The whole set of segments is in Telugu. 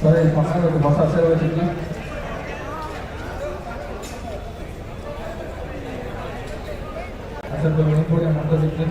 సరే పక్కన బస్ అసలు వచ్చింది అసలు కూడా మొత్తం చెప్తే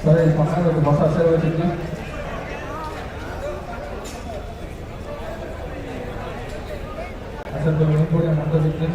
సరే పక్కన బస్ అసలు వచ్చింది అసలు కూడా మొత్తం చెప్తే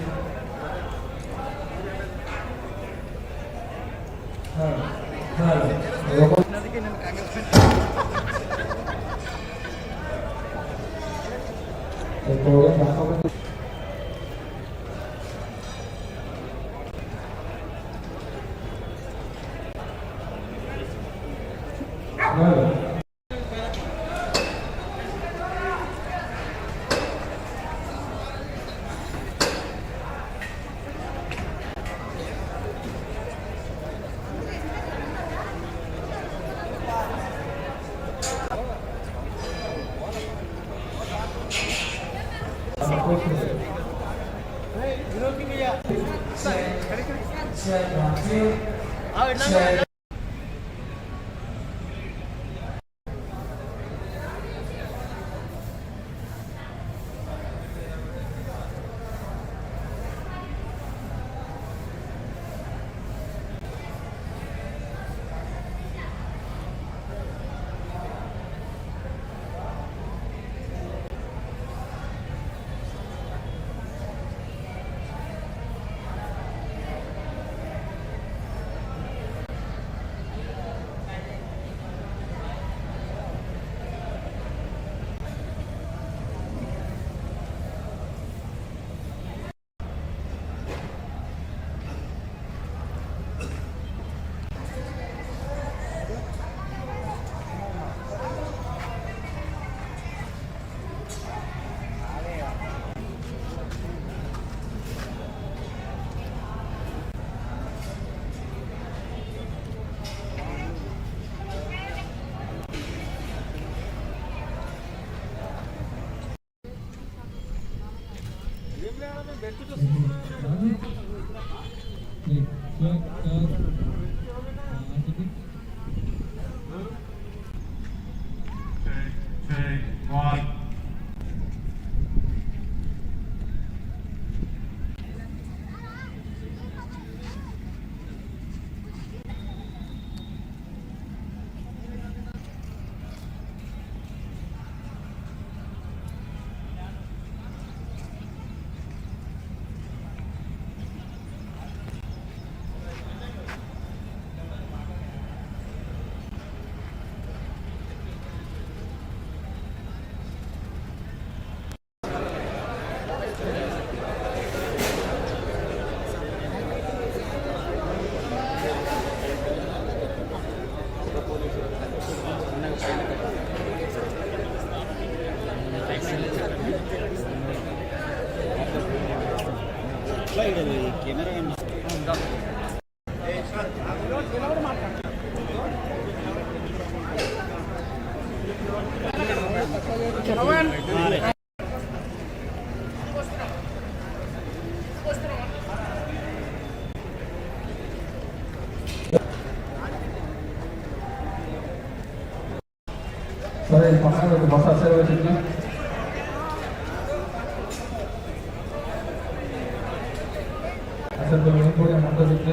Sorry, pasando que pasa a hacer hoy aquí. Hacer todo bien por el monte de aquí.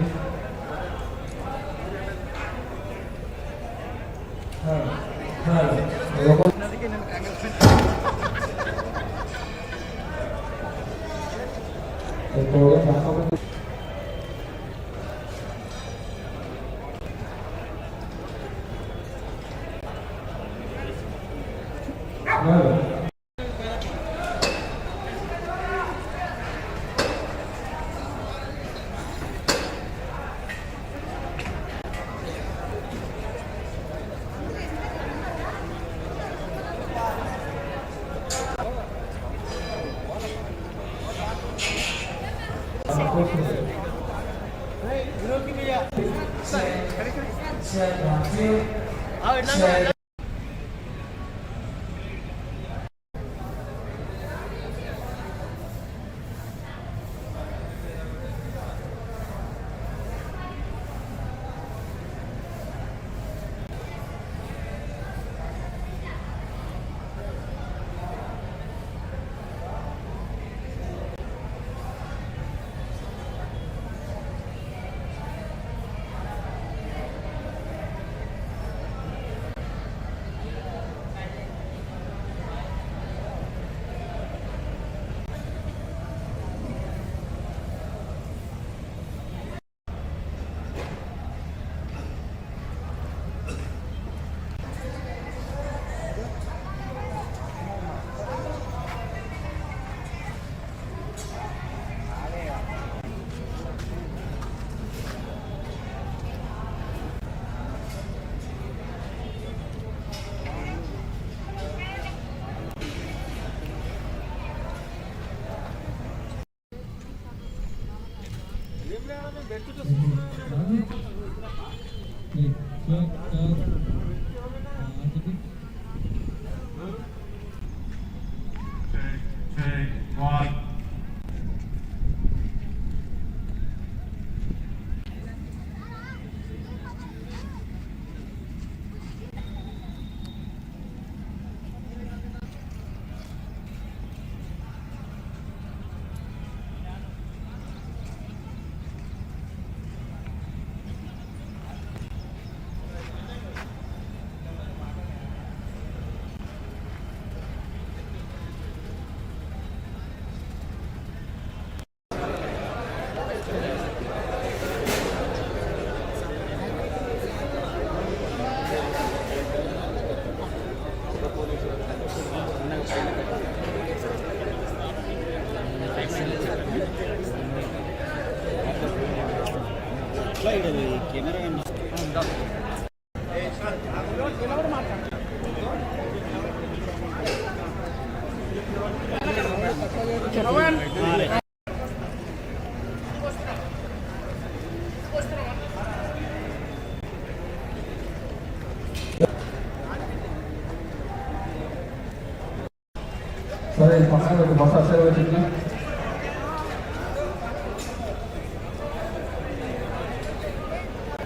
Sorry, pasando que pasa a hacer hoy aquí.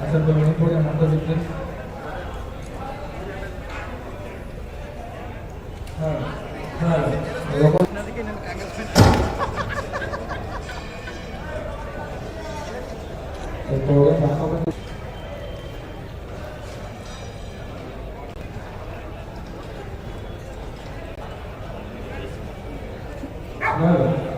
Hacer lo mismo que montar de tres. Luego el poder bajo nueve.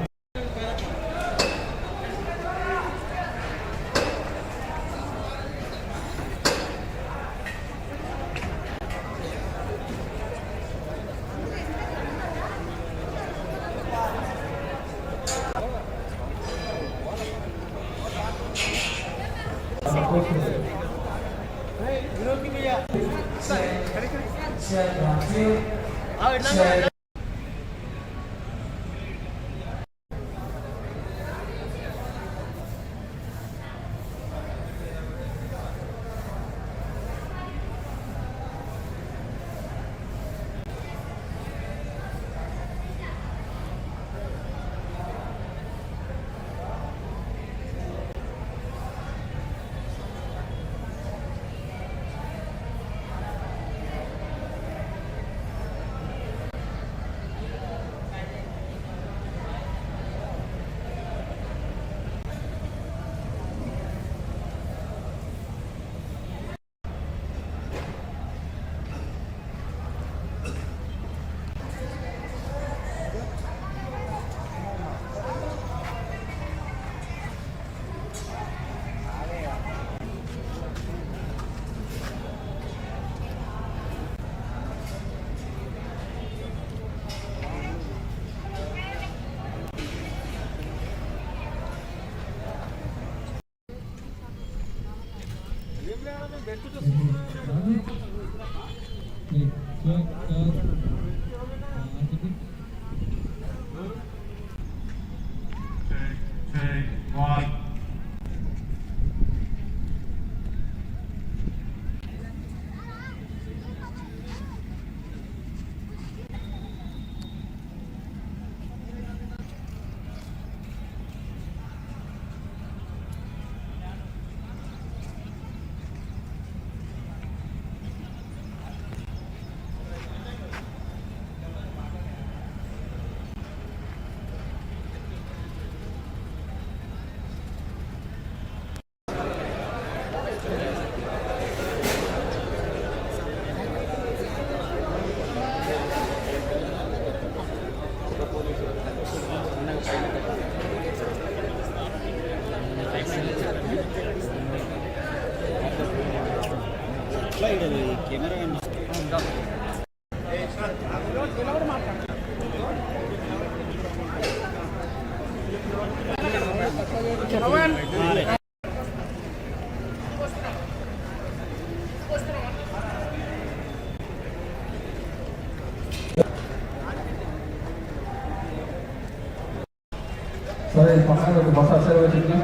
¿Sabes pasar lo que pasa a hacer hoy en día?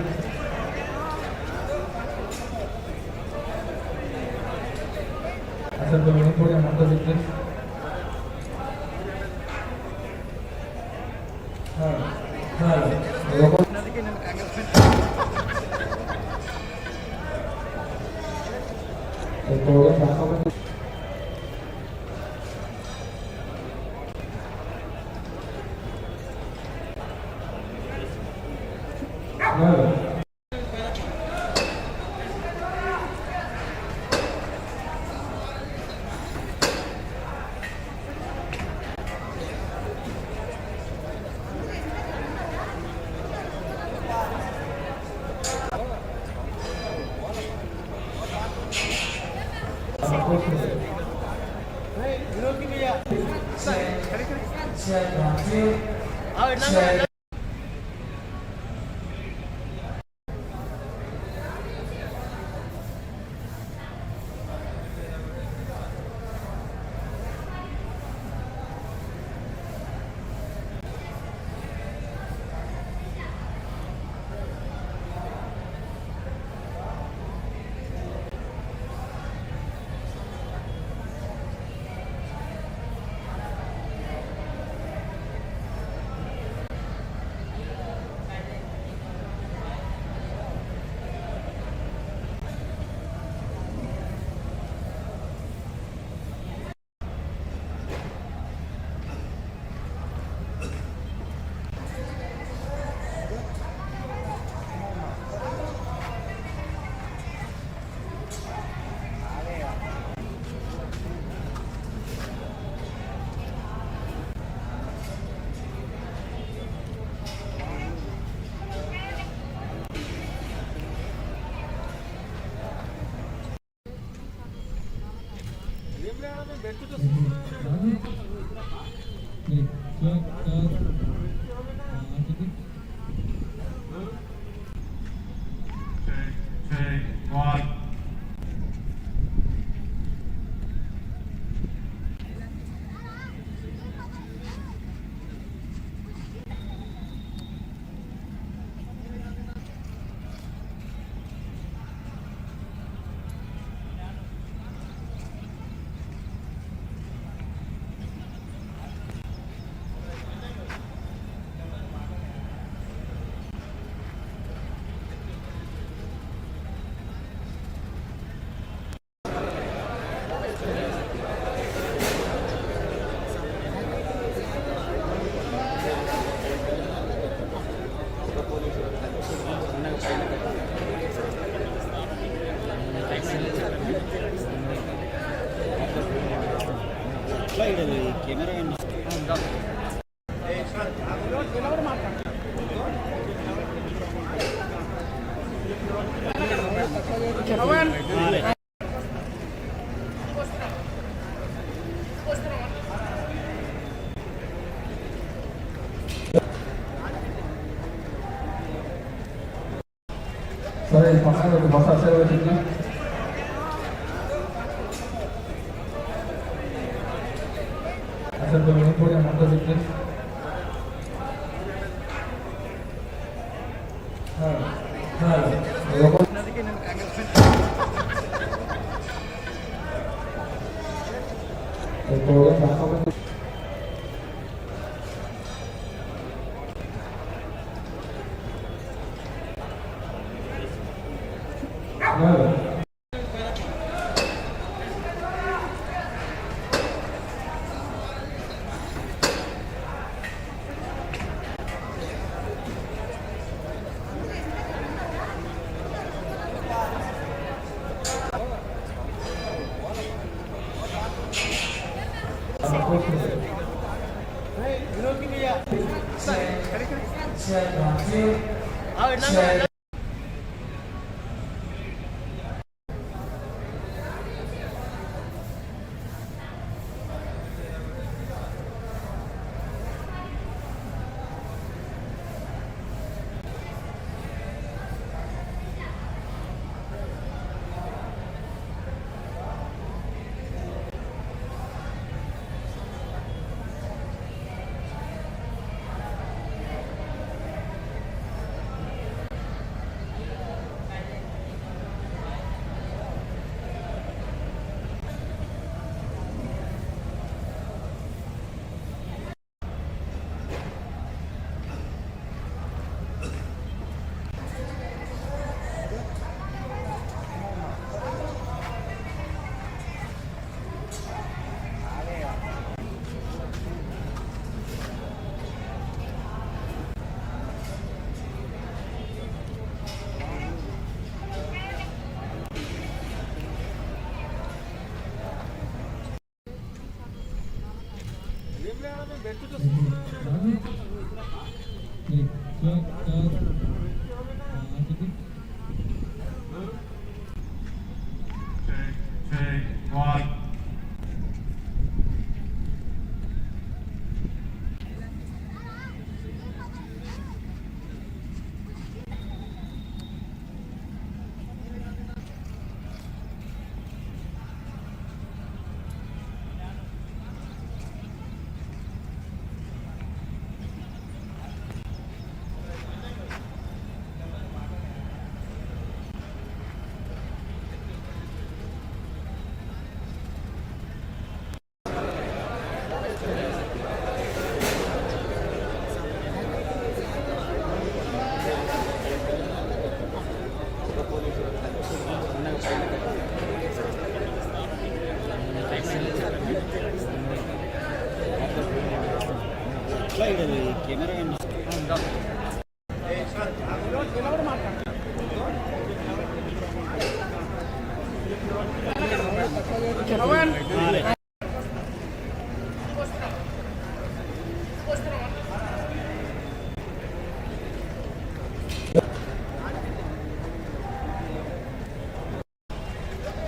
Hacer lo mismo que montar de tres. Luego el poder bajo nueve. Camera సరే పక్కన బస్ అసలు వచ్చింది అసలు మేము కూడా అంతా చెప్తే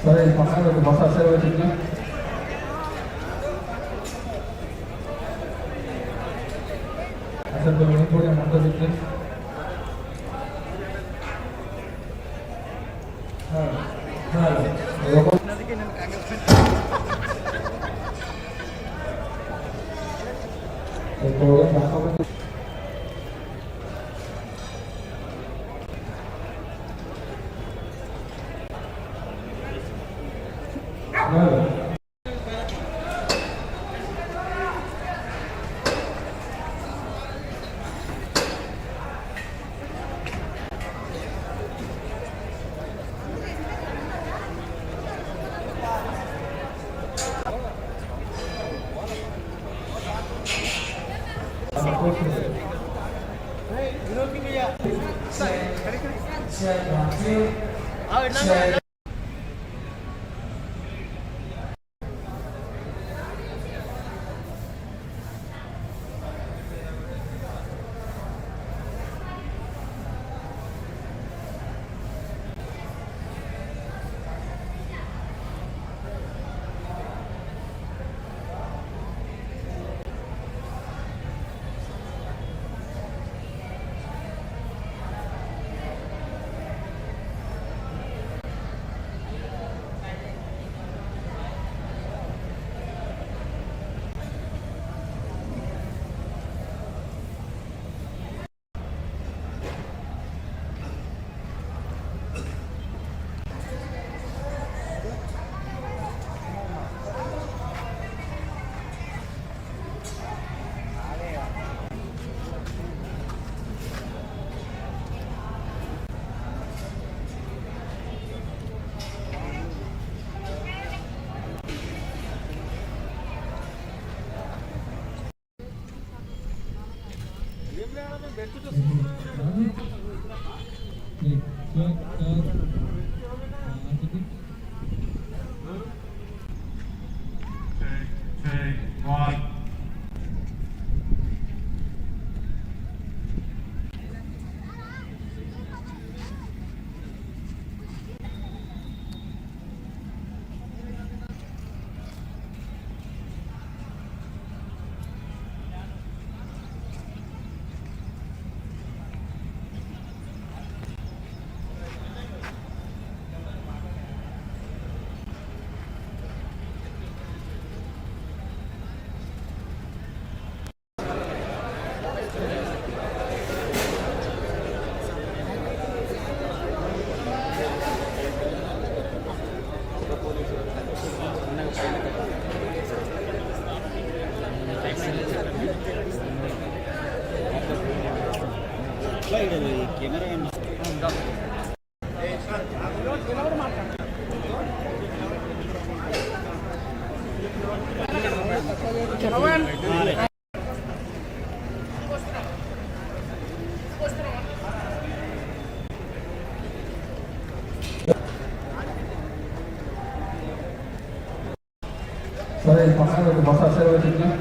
సరే పక్కన బస్ అసలు వచ్చింది Accepto bien por llamando de usted. El problema es ¿Sabes el pasado que vas a hacer hoy en día?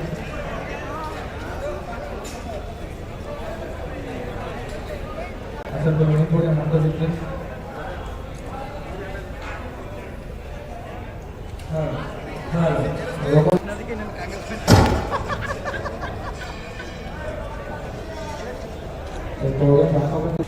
Accepto bien por llamando de usted. El problema es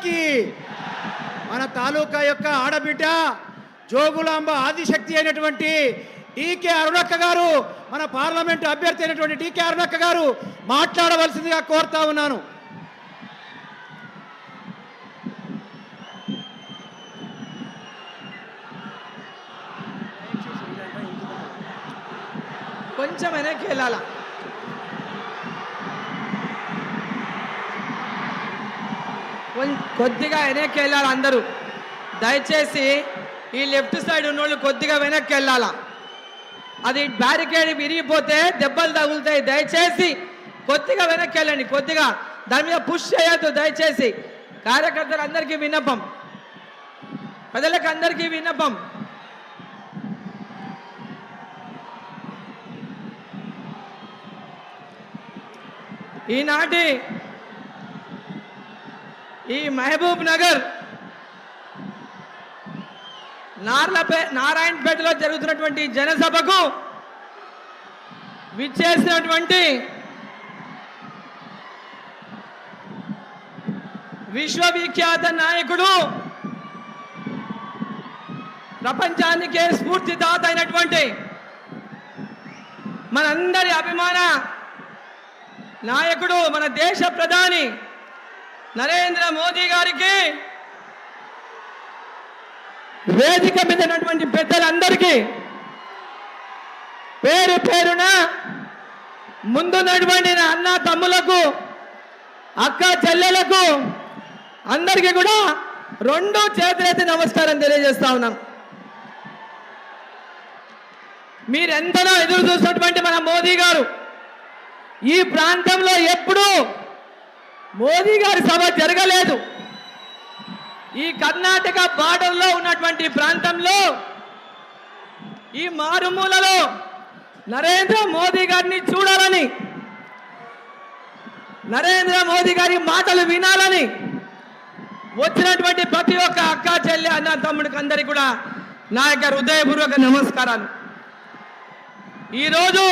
की మన తాలూకా యొక్క ఆడబిడ్డ జోగులాంబ ఆదిశక్తి అయినటువంటి డీకే అరుణక్క గారు, మన పార్లమెంటు అభ్యర్థి అయినటువంటి డీకే అరుణక్క గారు మాట్లాడవలసిందిగా కోరుతా ఉన్నాను. కొంచెం వెనక్కి వెళ్ళాలా, కొద్దిగా వెనక్కి వెళ్ళాలి అందరూ. దయచేసి ఈ లెఫ్ట్ సైడ్ ఉన్నోళ్ళు కొద్దిగా వెనక్కి వెళ్ళాలా. అది బ్యారికేడ్ విరిగిపోతే దెబ్బలు తగులుతాయి. దయచేసి కొద్దిగా వెనక్కి వెళ్ళండి, కొద్దిగా దాని మీద పుష్ చేయొద్దు. దయచేసి కార్యకర్తలందరికీ విన్నపం, ప్రజలకు అందరికీ విన్నపం. ఈనాటి ఈ మహబూబ్ నగర్ నారాయణపేటలో జరుగుతున్నటువంటి జనసభకు విచ్చేసినటువంటి విశ్వవిఖ్యాత నాయకుడు, ప్రపంచానికే స్ఫూర్తిదాత అయినటువంటి మనందరి అభిమాన నాయకుడు, మన దేశ ప్రధాని నరేంద్ర మోదీ గారికి, వేదిక మీద ఉన్నటువంటి పెద్దలందరికీ పేరు పేరున ముందున్నటువంటి అన్న తమ్ములకు, అక్క చెల్లెలకు అందరికీ కూడా రెండు చేతులెత్తి నమస్కారం తెలియజేస్తా ఉన్నాం. మీరెంతనో ఎదురు చూసినటువంటి మన మోదీ గారు ఈ ప్రాంతంలో ఎప్పుడూ మోదీ గారి సభ జరగలేదు. ఈ కర్ణాటక బార్డర్లో ఉన్నటువంటి ప్రాంతంలో, ఈ మారుమూలలో నరేంద్ర మోదీ గారిని చూడాలని, నరేంద్ర మోదీ గారి మాటలు వినాలని వచ్చినటువంటి ప్రతి ఒక్క అక్క చెల్లి అన్న తమ్ముడికి అందరికీ కూడా నా యొక్క హృదయపూర్వక నమస్కారాలు. ఈరోజు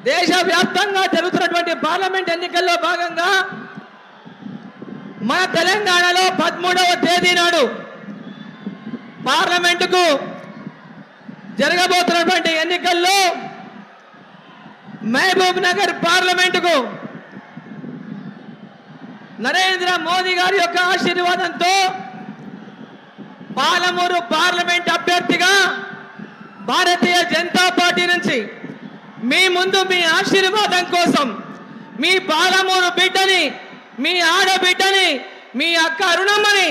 దేశవ్యాప్తంగా జరుగుతున్నటువంటి పార్లమెంట్ ఎన్నికల్లో భాగంగా మన తెలంగాణలో 13వ తేదీ నాడు పార్లమెంటుకు జరగబోతున్నటువంటి ఎన్నికల్లో మహబూబ్ నగర్ పార్లమెంటుకు నరేంద్ర మోదీ గారి యొక్క ఆశీర్వాదంతో పాలమూరు పార్లమెంట్ అభ్యర్థిగా భారతీయ జనతా పార్టీ నుంచి మీ ముందు మీ ఆశీర్వాదం కోసం మీ పాలమూరు బిడ్డని, మీ ఆడబిడ్డని, మీ అక్క అరుణమ్మని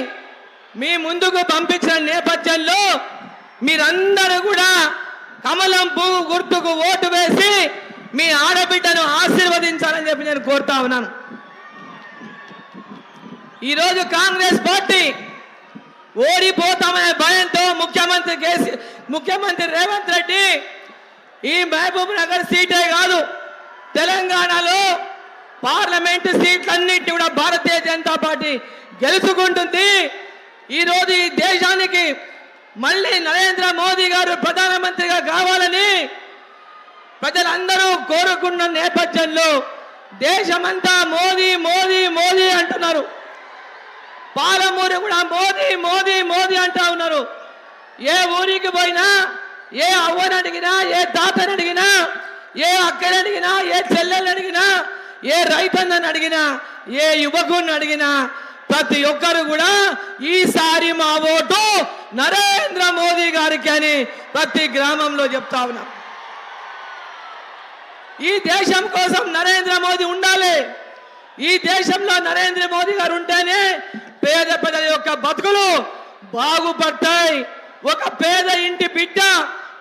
మీ ముందుకు పంపించిన నేపథ్యంలో మీరందరూ కూడా కమలం పువ్వు గుర్తుకు ఓటు వేసి మీ ఆడబిడ్డను ఆశీర్వదించాలని చెప్పి నేను కోరుతా ఉన్నాను. ఈరోజు కాంగ్రెస్ పార్టీ ఓడిపోతామనే భయంతో ముఖ్యమంత్రి రేవంత్ రెడ్డి ఈ మహబూబ్ నగర్ సీటే కాదు, తెలంగాణలో పార్లమెంటు సీట్లన్నింటినీ కూడా భారతీయ జనతా పార్టీ గెలుచుకుంటుంది. ఈరోజు ఈ దేశానికి మళ్ళీ నరేంద్ర మోదీ గారు ప్రధానమంత్రిగా కావాలని ప్రజలందరూ కోరుకున్న నేపథ్యంలో దేశమంతా మోదీ మోదీ మోదీ అంటున్నారు. పాలమూరు కూడా మోదీ మోదీ మోదీ అంటా ఉన్నారు. ఏ ఊరికి పోయినా, ఏ అవ్వని అడిగినా, ఏ తాతని అడిగినా, ఏ అక్కని అడిగినా, ఏ చెల్లెల్ని అడిగినా, ఏ రైతన్నని అడిగినా, ఏ యువకుని అడిగినా ప్రతి ఒక్కరు కూడా ఈసారి మా ఓటు నరేంద్ర మోదీ గారికి అని ప్రతి గ్రామంలో చెప్తా ఉన్నాం. ఈ దేశం కోసం నరేంద్ర మోదీ ఉండాలి. ఈ దేశంలో నరేంద్ర మోదీ గారు ఉంటేనే పేద ప్రజల యొక్క బతుకులు బాగుపడతాయి. ఒక పేద ఇంటి బిడ్డ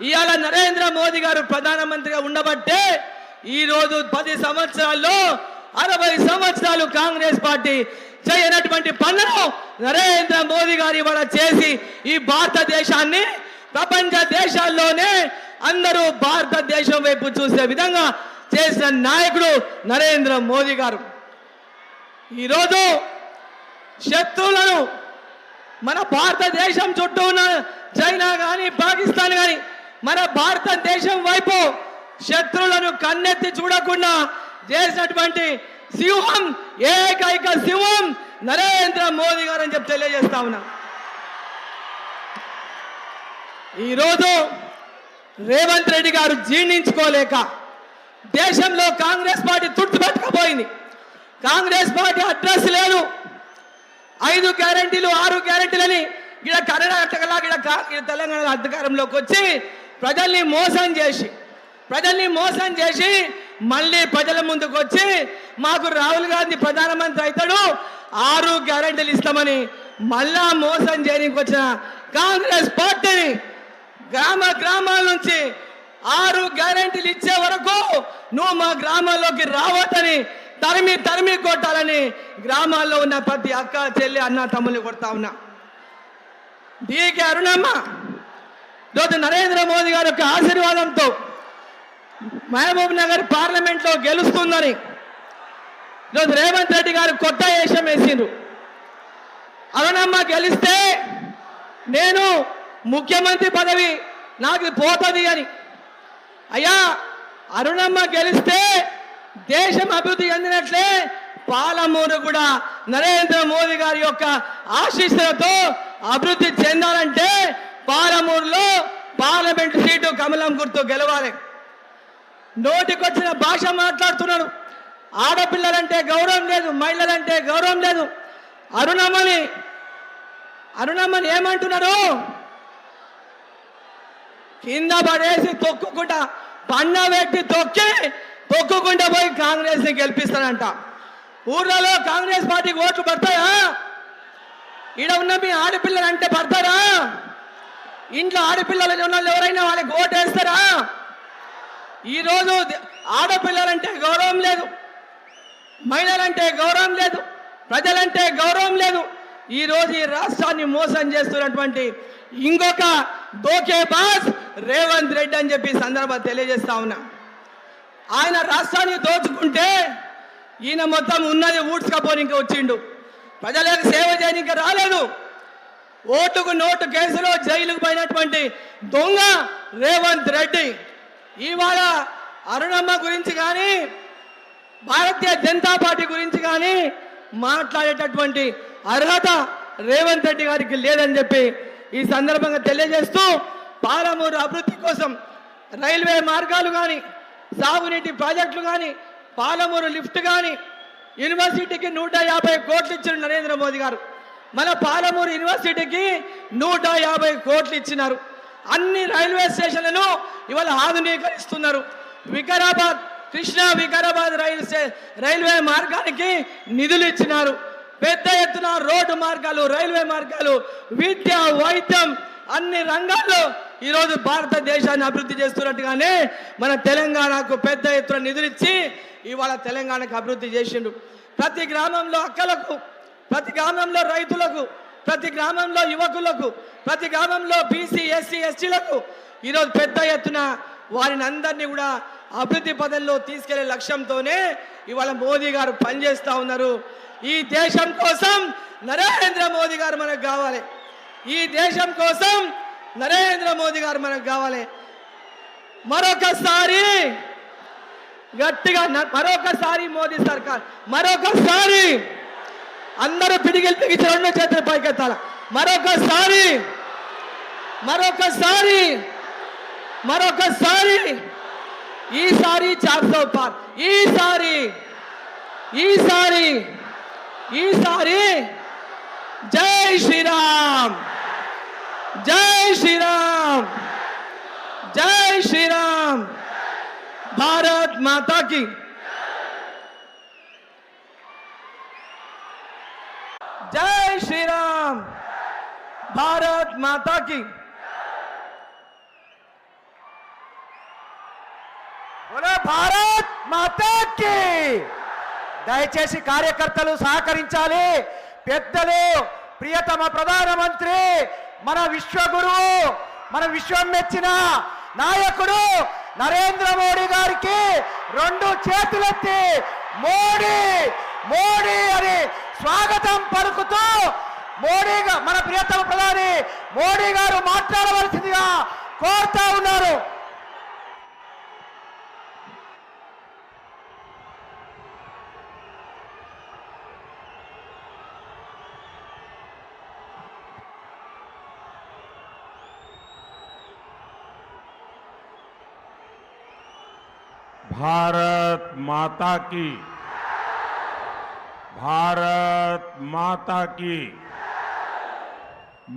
ఇవాళ నరేంద్ర మోదీ గారు ప్రధానమంత్రిగా ఉండబట్టే ఈరోజు 10 సంవత్సరాల్లో 60 సంవత్సరాలు కాంగ్రెస్ పార్టీ చేయనటువంటి పనులను నరేంద్ర మోదీ గారు ఇవాళ చేసి ఈ భారతదేశాన్ని ప్రపంచ దేశాల్లోనే అందరూ భారతదేశం వైపు చూసే విధంగా చేసిన నాయకుడు నరేంద్ర మోదీ గారు. ఈరోజు శత్రువులను మన భారతదేశం చుట్టూ ఉన్న చైనా కానీ, పాకిస్తాన్ కానీ మన భారతదేశం వైపు శత్రువులను కన్నెత్తి చూడకుండా చేసినటువంటి సింహం, ఏకైక సింహం నరేంద్ర మోదీ గారు అని చెప్పి తెలియజేస్తా ఉన్నా. ఈరోజు రేవంత్ రెడ్డి గారు జీర్ణించుకోలేక దేశంలో కాంగ్రెస్ పార్టీ తుడిచిపెట్టకపోయింది. కాంగ్రెస్ పార్టీ అడ్రస్ లేదు. 5 గ్యారెంటీలు 6 గ్యారెంటీలని ఇక్కడ కర్ణాటకలా ఇక్కడ తెలంగాణ అధికారంలోకి వచ్చి ప్రజల్ని మోసం చేసి మళ్ళీ ప్రజల ముందుకు వచ్చి మాకు రాహుల్ గాంధీ ప్రధానమంత్రి అవుతాడు 6 గ్యారెంటీలు ఇస్తామని మళ్ళా మోసం చేయడానికి వచ్చిన కాంగ్రెస్ పార్టీని గ్రామాల నుంచి 6 గ్యారెంటీలు ఇచ్చే వరకు నువ్వు మా గ్రామాల్లోకి రావద్దని తరిమి కొట్టాలని గ్రామాల్లో ఉన్న ప్రతి అక్క చెల్లి అన్న తమ్ముల్ని కొడతా ఉన్నా. డీకే అరుణమ్మ ఈరోజు నరేంద్ర మోదీ గారి యొక్క ఆశీర్వాదంతో మహబూబ్ నగర్ పార్లమెంట్లో గెలుస్తుందని ఈరోజు రేవంత్ రెడ్డి గారు కొత్త వేషం వేసిండ్రు. అరుణమ్మ గెలిస్తే నేను ముఖ్యమంత్రి పదవి నాకు పోతుంది అని. అయ్యా అరుణమ్మ గెలిస్తే దేశం అభివృద్ధి చెందినట్లే పాలమూరు కూడా నరేంద్ర మోదీ గారి యొక్క ఆశీస్సులతో అభివృద్ధి చెందాలంటే పాలమూరులో పార్లమెంట్ సీటు కమలం గుర్తు గెలవాలి. నోటికొచ్చిన భాష మాట్లాడుతున్నాడు. ఆడపిల్లలంటే గౌరవం లేదు, మహిళలంటే గౌరవం లేదు. అరుణమ్మని ఏమంటున్నారు? కింద పడేసి తొక్కుకుంటా పండ పెట్టి తొక్కుకుంటా పోయి కాంగ్రెస్ ని గెలిపిస్తానంట. ఊర్లలో కాంగ్రెస్ పార్టీకి ఓట్లు పడతాయా? ఈడ ఉన్న మీ ఆడపిల్లలు అంటే పడతారా? ఇంట్లో ఆడపిల్లలు ఉన్న వాళ్ళు ఎవరైనా వాళ్ళకి ఓటు వేస్తారా? ఈరోజు ఆడపిల్లలంటే గౌరవం లేదు, మహిళలంటే గౌరవం లేదు, ప్రజలంటే గౌరవం లేదు. ఈరోజు ఈ రాష్ట్రాన్ని మోసం చేస్తున్నటువంటి ఇంకొక దోకేబాజ్ రేవంత్ రెడ్డి అని చెప్పి సందర్భంగా తెలియజేస్తా ఉన్నా. ఆయన రాష్ట్రాన్ని దోచుకుంటే ఈయన మొత్తం ఉన్నది ఊడ్చుకపోనికి వచ్చిండు. ప్రజలకు సేవ చేయడానికి రాలేదు. ఓటుకు నోటు కేసులో జైలుకు పోయినటువంటి దొంగ రేవంత్ రెడ్డి ఇవాళ అరుణమ్మ గురించి కానీ భారతీయ జనతా పార్టీ గురించి కానీ మాట్లాడేటటువంటి అర్హత రేవంత్ రెడ్డి గారికి లేదని చెప్పి ఈ సందర్భంగా తెలియజేస్తూ, పాలమూరు అభివృద్ధి కోసం రైల్వే మార్గాలు కానీ, సాగునీటి ప్రాజెక్టులు కానీ, పాలమూరు లిఫ్ట్ కానీ, యూనివర్సిటీకి 150 కోట్లు ఇచ్చిన నరేంద్ర మోదీ గారు. మన పాలమూరు యూనివర్సిటీకి 150 కోట్లు ఇచ్చినారు. అన్ని రైల్వే స్టేషన్లను ఇవాళ ఆధునీకరిస్తున్నారు. కృష్ణా వికారాబాద్ రైల్వే మార్గానికి నిధులు ఇచ్చినారు. పెద్ద ఎత్తున రోడ్డు మార్గాలు, రైల్వే మార్గాలు, విద్య, వైద్యం అన్ని రంగాల్లో ఈరోజు భారతదేశాన్ని అభివృద్ధి చేస్తున్నట్టుగానే మన తెలంగాణకు పెద్ద ఎత్తున నిధులు ఇచ్చి ఇవాళ తెలంగాణకు అభివృద్ధి చేసిండు. ప్రతి గ్రామంలో అక్కలకు, ప్రతి గ్రామంలో రైతులకు, ప్రతి గ్రామంలో యువకులకు, ప్రతి గ్రామంలో బీసీ ఎస్సీ ఎస్టీలకు ఈరోజు పెద్ద ఎత్తున వారిని అందరినీ కూడా అభివృద్ధి పదంలో తీసుకెళ్లే లక్ష్యంతోనే ఇవాళ మోదీ గారు పనిచేస్తూ ఉన్నారు. ఈ దేశం కోసం నరేంద్ర మోదీ గారు మనకు కావాలి. ఈ దేశం కోసం నరేంద్ర మోదీ గారు మనకు కావాలి. మరొకసారి గట్టిగా మరొకసారి మోదీ సర్కార్, మరొకసారి అందరూ పిడిగిలు పిగిచి 2 చేతులు పైకెత్తాల. మరొకసారి ఈసారి 400 పార్. ఈసారి జై శ్రీరామ్, జై శ్రీరామ్, జై శ్రీరామ్. భారత్ మాతా की जय श्री राम, भारत माता की. बोलो भारत माता की. దయచేసి కార్యకర్తలు సహకరించాలి. పెద్దలు, ప్రియతమ ప్రధానమంత్రి, మన విశ్వగురువు, మన విశ్వం మెచ్చిన నాయకుడు నరేంద్ర మోడీ గారికి 2 చేతులెత్తి మోడీ మోడీ అని స్వాగతం పలుకుతూ మన ప్రియతమ ప్రధాని మోడీ గారు మాట్లాడవలసిందిగా కోరుతా ఉన్నారు. भारत माता की, भारत माता की।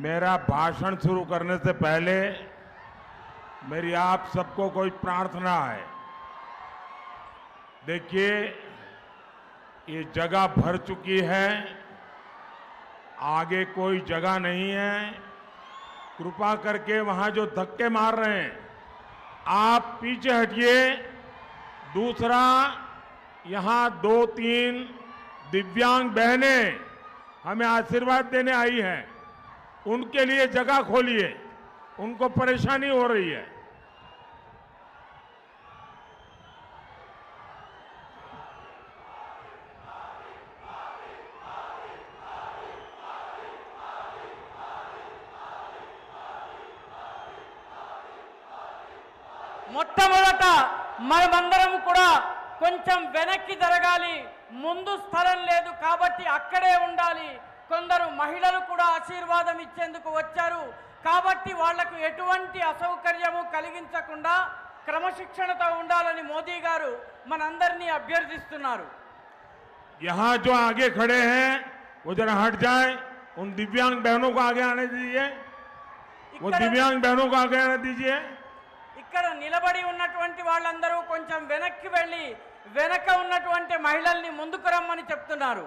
मेरा भाषण शुरू करने से पहले मेरी आप सबको कोई प्रार्थना है। देखिए, ये जगह भर चुकी है, आगे कोई जगह नहीं है। कृपा करके वहां जो धक्के मार रहे हैं आप पीछे हटिए। दूसरा, यहां 2-3 दिव्यांग बहनें हमें आशीर्वाद देने आई हैं, उनके लिए जगह खोलिए, उनको परेशानी हो रही है। మొట్టమొదట మనమందరం కూడా కొంచెం వెనక్కి జరగాలి, ముందు స్థలం లేదు కాబట్టి అక్కడే ఉండాలి. కొందరు మహిళలు కూడా ఆశీర్వాదం ఇచ్చేందుకు వచ్చారు కాబట్టి వాళ్లకు ఎటువంటి అసౌకర్యము కలిగించకుండా క్రమశిక్షణతో ఉండాలని మోదీ గారు మనందరినీ అభ్యర్థిస్తున్నారు. यहां जो आगे खड़े हैं वो जरा हट जाए, उन दिव्यांग बहनों को आगे आने दीजिए, वो दिव्यांग बहनों को आगे आने दीजिए। ఇక్కడ నిలబడి ఉన్నటువంటి వాళ్ళందరూ కొంచెం వెనక్కి వెళ్ళి వెనక ఉన్నటువంటి మహిళల్ని ముందుకు రమ్మని చెప్తున్నారు.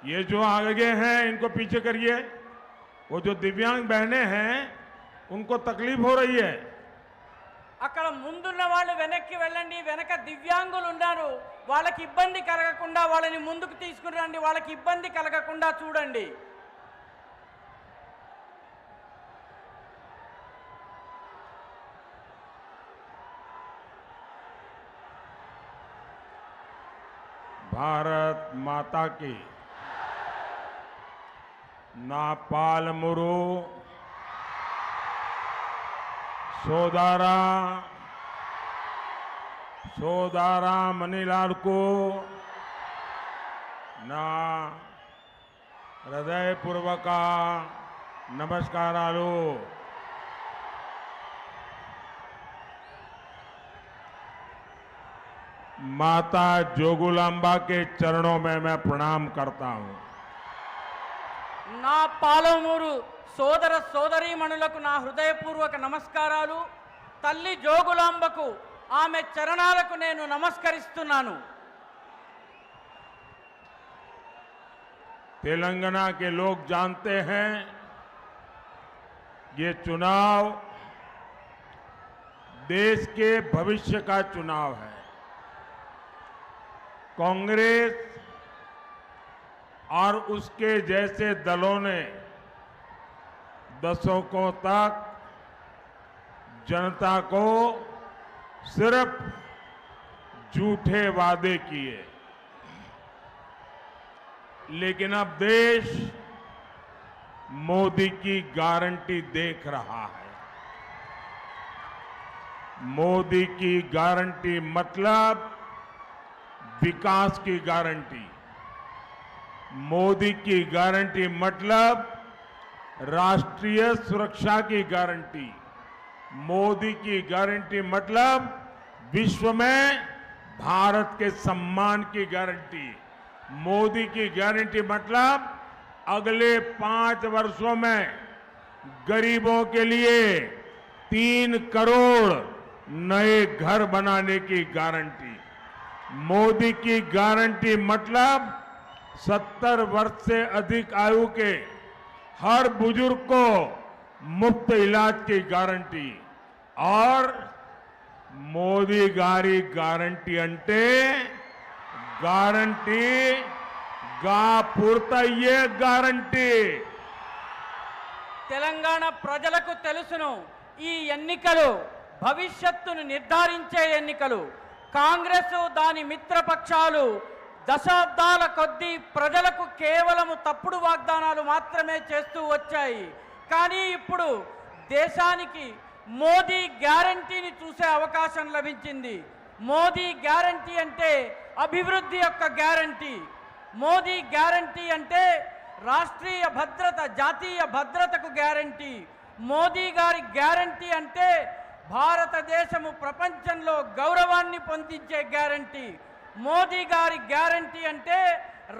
ये जो आगे हैं इनको पीछे करिए। वो जो दिव्यांग बहनें हैं उनको तकलीफ हो रही है। అక్కడ ముందున్న వాళ్ళు వెనక్కి వెళ్ళండి, వెనక దివ్యాంగులు ఉన్నారు, వాళ్ళకి ఇబ్బంది కలగకుండా వాళ్ళని ముందుకు తీసుకుని రండి, వాళ్ళకి ఇబ్బంది కలగకుండా చూడండి. भारत माता की। ना पालमुरु సోదారా మణిలాల్కు నా హృదయపూర్వక నమస్కారాలు। माता जोगुलांबा के चरणों में मैं प्रणाम करता हूं। నా పాలమూరు సోదర సోదరీమణులకు నా హృదయపూర్వక నమస్కారాలు. తల్లి జోగులాంబకు ఆమె చరణాలకు నేను నమస్కరిస్తున్నాను. तेलंगाना के लोग जानते हैं ये चुनाव देश के भविष्य का चुनाव है। कांग्रेस और उसके जैसे दलों ने दशकों तक जनता को सिर्फ झूठे वादे किए, लेकिन अब देश मोदी की गारंटी देख रहा है। मोदी की गारंटी मतलब विकास की गारंटी, मोदी की गारंटी मतलब राष्ट्रीय सुरक्षा की गारंटी, मोदी की गारंटी मतलब विश्व में भारत के सम्मान की गारंटी, मोदी की गारंटी मतलब अगले 5 वर्षों में गरीबों के लिए 3 करोड़ नए घर बनाने की गारंटी, मोदी की गारंटी मतलब 70 वर्ष से अधिक आयु के हर बुजुर्ग को मुफ्त इलाज की गारंटी। और मोदी गारी गारंटी अंटे गारंटी गा पूर्तయ్యే गारंटी। తెలంగాణ ప్రజలకు తెలుసును, ఈ ఎన్నికలు భవిష్యత్తును నిర్ధారించే ఎన్నికలు. కాంగ్రెస్ దాని మిత్రపక్షాలు దశాబ్దాల కొద్దీ ప్రజలకు కేవలం తప్పుడు వాగ్దానాలు మాత్రమే చేస్తూ వచ్చాయి. కానీ ఇప్పుడు దేశానికి మోదీ గ్యారంటీని చూసే అవకాశం లభించింది. మోదీ గ్యారంటీ అంటే అభివృద్ధి యొక్క గ్యారంటీ. మోదీ గ్యారంటీ అంటే రాష్ట్రీయ భద్రత, జాతీయ భద్రతకు గ్యారంటీ. మోదీ గారి గ్యారంటీ అంటే భారతదేశము ప్రపంచంలో గౌరవాన్ని పొందించే గ్యారంటీ. మోదీ గారి గ్యారంటీ అంటే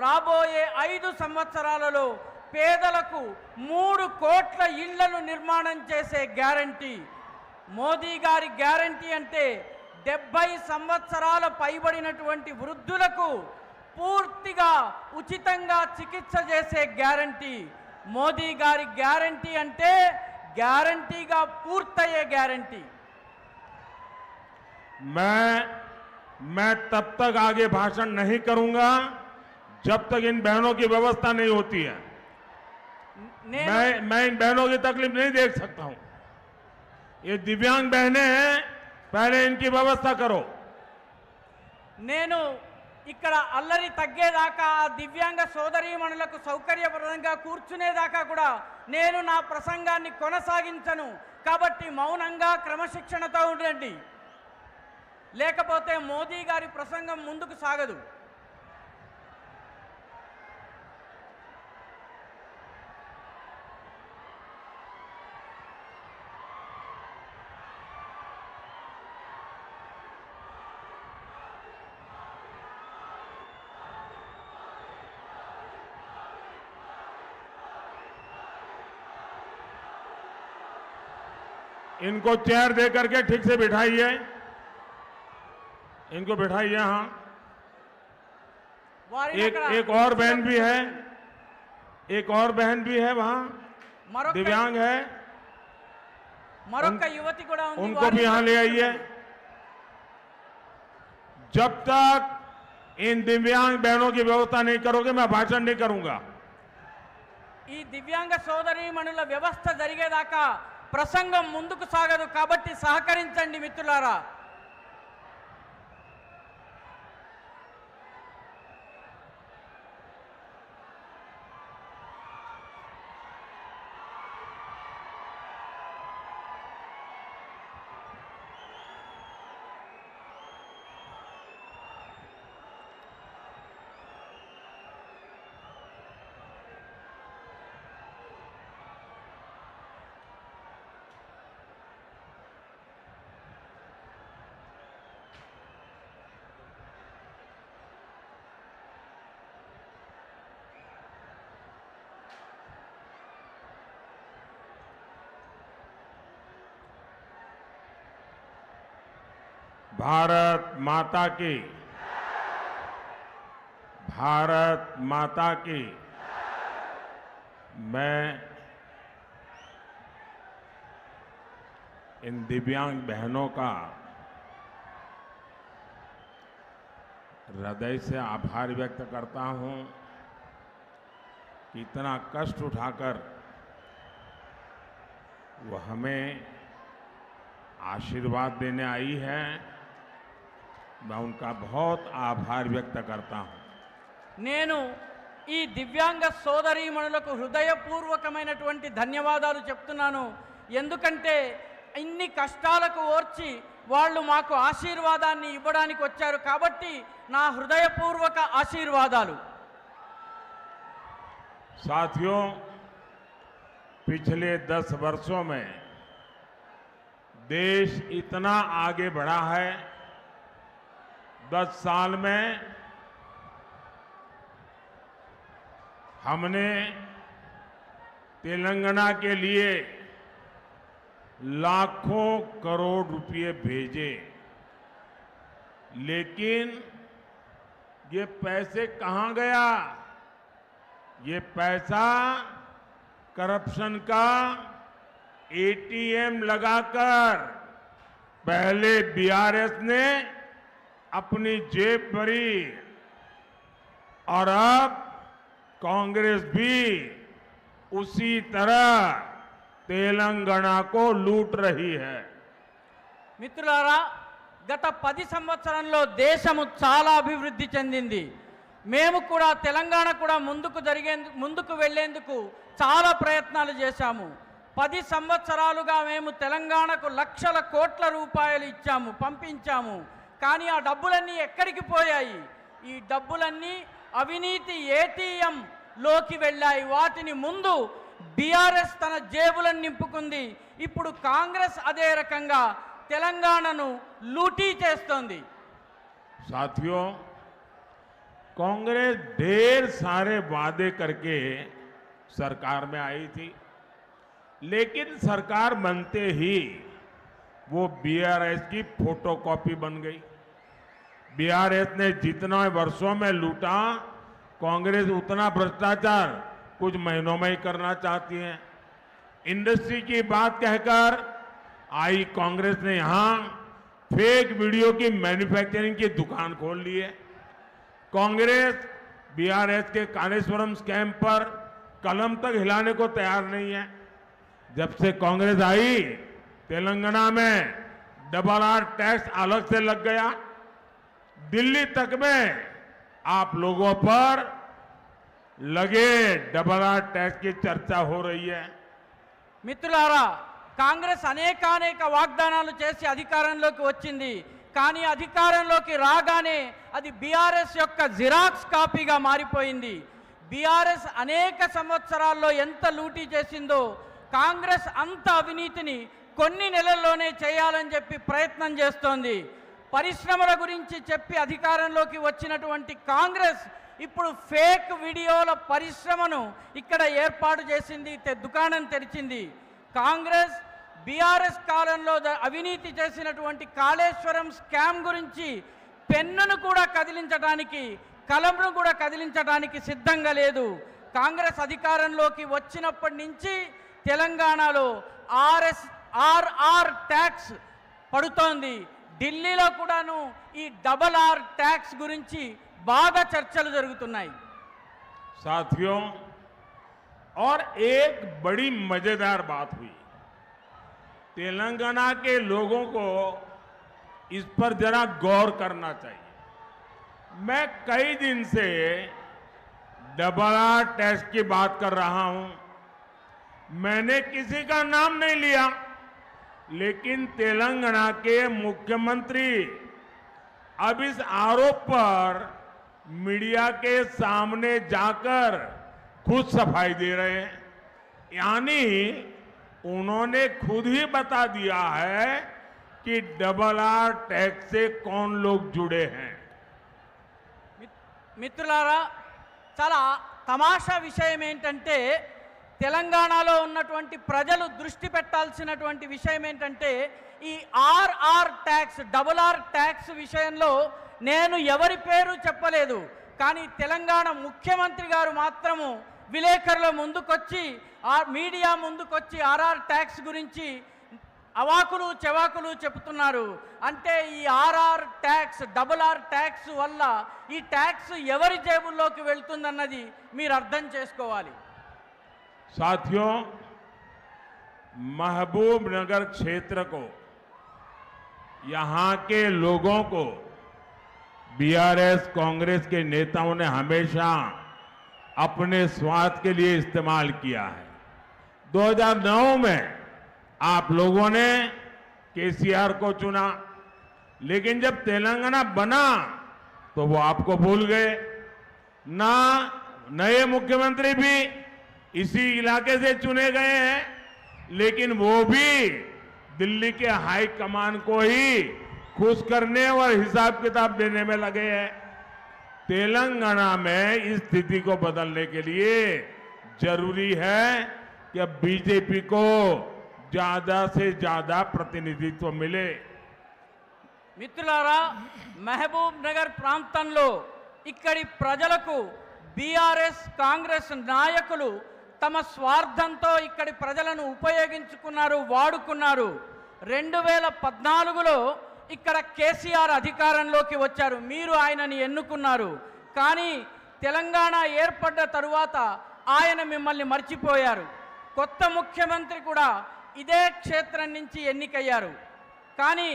రాబోయే 5 సంవత్సరాలలో పేదలకు 3 కోట్ల ఇళ్లను నిర్మాణం చేసే గ్యారంటీ. మోదీ గారి గ్యారంటీ అంటే 70 సంవత్సరాల పైబడినటువంటి వృద్ధులకు పూర్తిగా ఉచితంగా చికిత్స చేసే గ్యారంటీ. మోదీ గారి గ్యారంటీ అంటే గ్యారంటీగా పూర్తయ్యే గ్యారంటీ. मैं तब तक आगे भाषण नहीं करूंगा जब तक इन बहनों की व्यवस्था नहीं होती है। मैं इन बहनों की तकलीफ नहीं देख सकता हूं। ये दिव्यांग बहनें हैं, पहले इनकी व्यवस्था करो। నేను ఇక్కడ అల్లరి తగ్గేదాకా ఆ దివ్యాంగ సోదరీమణులకు సౌకర్యప్రదంగా కూర్చునేదాకా కూడా నేను నా ప్రసంగాన్ని కొనసాగించను. కాబట్టి మౌనంగా క్రమశిక్షణతో ఉండండి, లేకపోతే మోదీ గారి ప్రసంగం ముందుకు సాగదు. इनको चेयर दे करके ठीक से बिठाइए, इनको बिठाइए। हाँ, एक और बहन भी है, एक और बहन भी है वहां, दिव्यांग है, మరొక యువతి కూడా ఉంది, उनको भी यहां ले आइए। जब तक इन दिव्यांग बहनों की व्यवस्था नहीं करोगे मैं भाषण नहीं करूंगा। ఈ దివ్యాంగ సోదరీమణుల వ్యవస్థ జరిగేదాకా ప్రసంగం ముందుకు సాగదు. కాబట్టి సహకరించండి మిత్రులారా. भारत माता की, भारत माता की। मैं इन दिव्यांग बहनों का हृदय से आभार व्यक्त करता हूं कि इतना कष्ट उठाकर वो हमें आशीर्वाद देने आई है। मैं उनका बहुत आभार व्यक्त करता हूं। నేను ఈ దివ్యాంగ సోదరీమణులకు హృదయపూర్వకమైనటువంటి ధన్యవాదాలు చెప్తున్నాను. ఎందుకంటే ఇన్ని కష్టాలకు ఓర్చి వాళ్ళు మాకు ఆశీర్వాదాన్ని ఇవ్వడానికి వచ్చారు. కాబట్టి నా హృదయపూర్వక ఆశీర్వాదాలు. साथियों, पिछले 10 वर्षों में देश इतना आगे बढ़ा है। 10 साल में हमने तेलंगाना के लिए लाखों करोड़ रुपए भेजे, लेकिन ये पैसे कहां गया? ये पैसा करप्शन का एटीएम लगाकर पहले बीआरएस ने अपनी जेब भरी और अब कांग्रेस भी उसी तरह तेलंगाना को लूट रही है। మిత్రులారా, గత 10 సంవత్సరంలో దేశము చాలా అభివృద్ధి చెందింది. మేము కూడా తెలంగాణ కూడా ముందుకు వెళ్లేందుకు చాలా ప్రయత్నాలు చేశాము. 10 సంవత్సరాలుగా మేము తెలంగాణకు లక్షల కోట్ల రూపాయలు ఇచ్చాము, పంపించాము. కానీ ఆ డబ్బులన్నీ ఎక్కడికి పోయాయి? ఈ డబ్బులన్నీ అవినీతి ఏటీఎంలోకి వెళ్ళాయి. వాటిని ముందు బీఆర్ఎస్ తన జేబులను నింపుకుంది. ఇప్పుడు కాంగ్రెస్ అదే రకంగా తెలంగాణను లూటీ చేస్తోంది. साथियों, कांग्रेस ढेर सारे वादे करके सरकार में आई थी, लेकिन सरकार बनते ही वो बीआरएस की फोटोकॉपी बन गई। बीआरएस ने जितना वर्षों में लूटा, कांग्रेस उतना भ्रष्टाचार कुछ महीनों में ही करना चाहती है। इंडस्ट्री की बात कहकर आई कांग्रेस ने यहां फेक वीडियो की मैन्युफैक्चरिंग की दुकान खोल ली है। कांग्रेस बीआरएस के कालेश्वरम स्कैम पर कलम तक हिलाने को तैयार नहीं है। जब से कांग्रेस आई, तेलंगाना में डबल आर टैक्स अलग से लग गया। दिल्ली तक में आप लोगों पर लगे डबल आर टैक्स की चर्चा हो रही है। మిత్రులారా, కాంగ్రెస్ అనేక వాగ్దానాలు చేసి అధికారంలోకి వచ్చింది. కానీ అధికారంలోకి రాగానే అది బీఆర్ఎస్ యొక్క జిరాక్స్ కాపీగా మారిపోయింది. బీఆర్ఎస్ అనేక సంవత్సరాల్లో ఎంత లూటీ చేసిందో కాంగ్రెస్ అంత అవినీతిని కొన్ని నెలల్లోనే చేయాలని చెప్పి ప్రయత్నం చేస్తోంది. పరిశ్రమల గురించి చెప్పి అధికారంలోకి వచ్చినటువంటి కాంగ్రెస్ ఇప్పుడు ఫేక్ వీడియోల పరిశ్రమను ఇక్కడ ఏర్పాటు చేసింది, దుకాణం తెరిచింది. కాంగ్రెస్ బీఆర్ఎస్ కాలంలో అవినీతి చేసినటువంటి కాళేశ్వరం స్కామ్ గురించి పెన్నును కూడా కదిలించడానికి, కలంను కూడా కదిలించడానికి సిద్ధంగా లేదు. కాంగ్రెస్ అధికారంలోకి వచ్చినప్పటి నుంచి తెలంగాణలో ఆర్ఆర్ ట్యాక్స్ పడుతోంది. ఢిల్లీలో కూడాను ఈ డబల్ ఆర్ ట్యాక్స్ గురించి బాగా చర్చలు జరుగుతున్నాయి. साथियों, और एक बड़ी मजेदार बात हुई। तेलंगाना के लोगों को इस पर जरा गौर करना चाहिए। मैं कई दिन से डबल आर टैक्स की बात कर रहा हूं। मैंने किसी का नाम नहीं लिया, लेकिन तेलंगाना के मुख्यमंत्री अब इस आरोप पर मीडिया के सामने जाकर खुद सफाई दे रहे हैं। यानी उन्होंने खुद ही बता दिया है कि डबल आर टैक्स से कौन लोग जुड़े हैं। మిత్రులారా, చాలా తమాషా విషయం ఏంటంటే తెలంగాణలో ఉన్నటువంటి ప్రజలు దృష్టి పెట్టాల్సినటువంటి విషయం ఏంటంటే ఈ RR tax, double R tax విషయంలో నేను ఎవరి పేరు చెప్పలేదు. కానీ తెలంగాణ ముఖ్యమంత్రి గారు మాత్రము విలేకరుల ముందుకొచ్చి, మీడియా ముందుకొచ్చి ఆర్ఆర్ ట్యాక్స్ గురించి అవాకులు చెవాకులు చెబుతున్నారు. అంటే ఈ RR tax, double R tax వల్ల ఈ ట్యాక్స్ ఎవరి జేబుల్లోకి వెళ్తుందన్నది మీరు అర్థం చేసుకోవాలి. साथियों, महबूबनगर क्षेत्र को, यहां के लोगों को बीआरएस कांग्रेस के नेताओं ने हमेशा अपने स्वार्थ के लिए इस्तेमाल किया है। 2009 में आप लोगों ने केसीआर को चुना, लेकिन जब तेलंगाना बना तो वो आपको भूल गए। ना नए मुख्यमंत्री भी इसी इलाके से चुने गए हैं, लेकिन वो भी दिल्ली के हाई कमान को ही खुश करने और हिसाब किताब देने में लगे हैं। तेलंगाना में इस स्थिति को बदलने के लिए जरूरी है कि अब बीजेपी को ज्यादा से ज्यादा प्रतिनिधित्व मिले। మిత్రులారా, మహబూబ్ నగర్ ప్రాంతంలో ఇక్కడి ప్రజలకు బీఆర్ఎస్ కాంగ్రెస్ నాయకులు తమ స్వార్థంతో ఇక్కడి ప్రజలను ఉపయోగించుకున్నారు, వాడుకున్నారు. 2014లో ఇక్కడ కేసీఆర్ అధికారంలోకి వచ్చారు, మీరు ఆయనని ఎన్నుకున్నారు. కానీ తెలంగాణ ఏర్పడ్డ తరువాత ఆయన మిమ్మల్ని మర్చిపోయారు. కొత్త ముఖ్యమంత్రి కూడా ఇదే క్షేత్రం నుంచి ఎన్నికయ్యారు. కానీ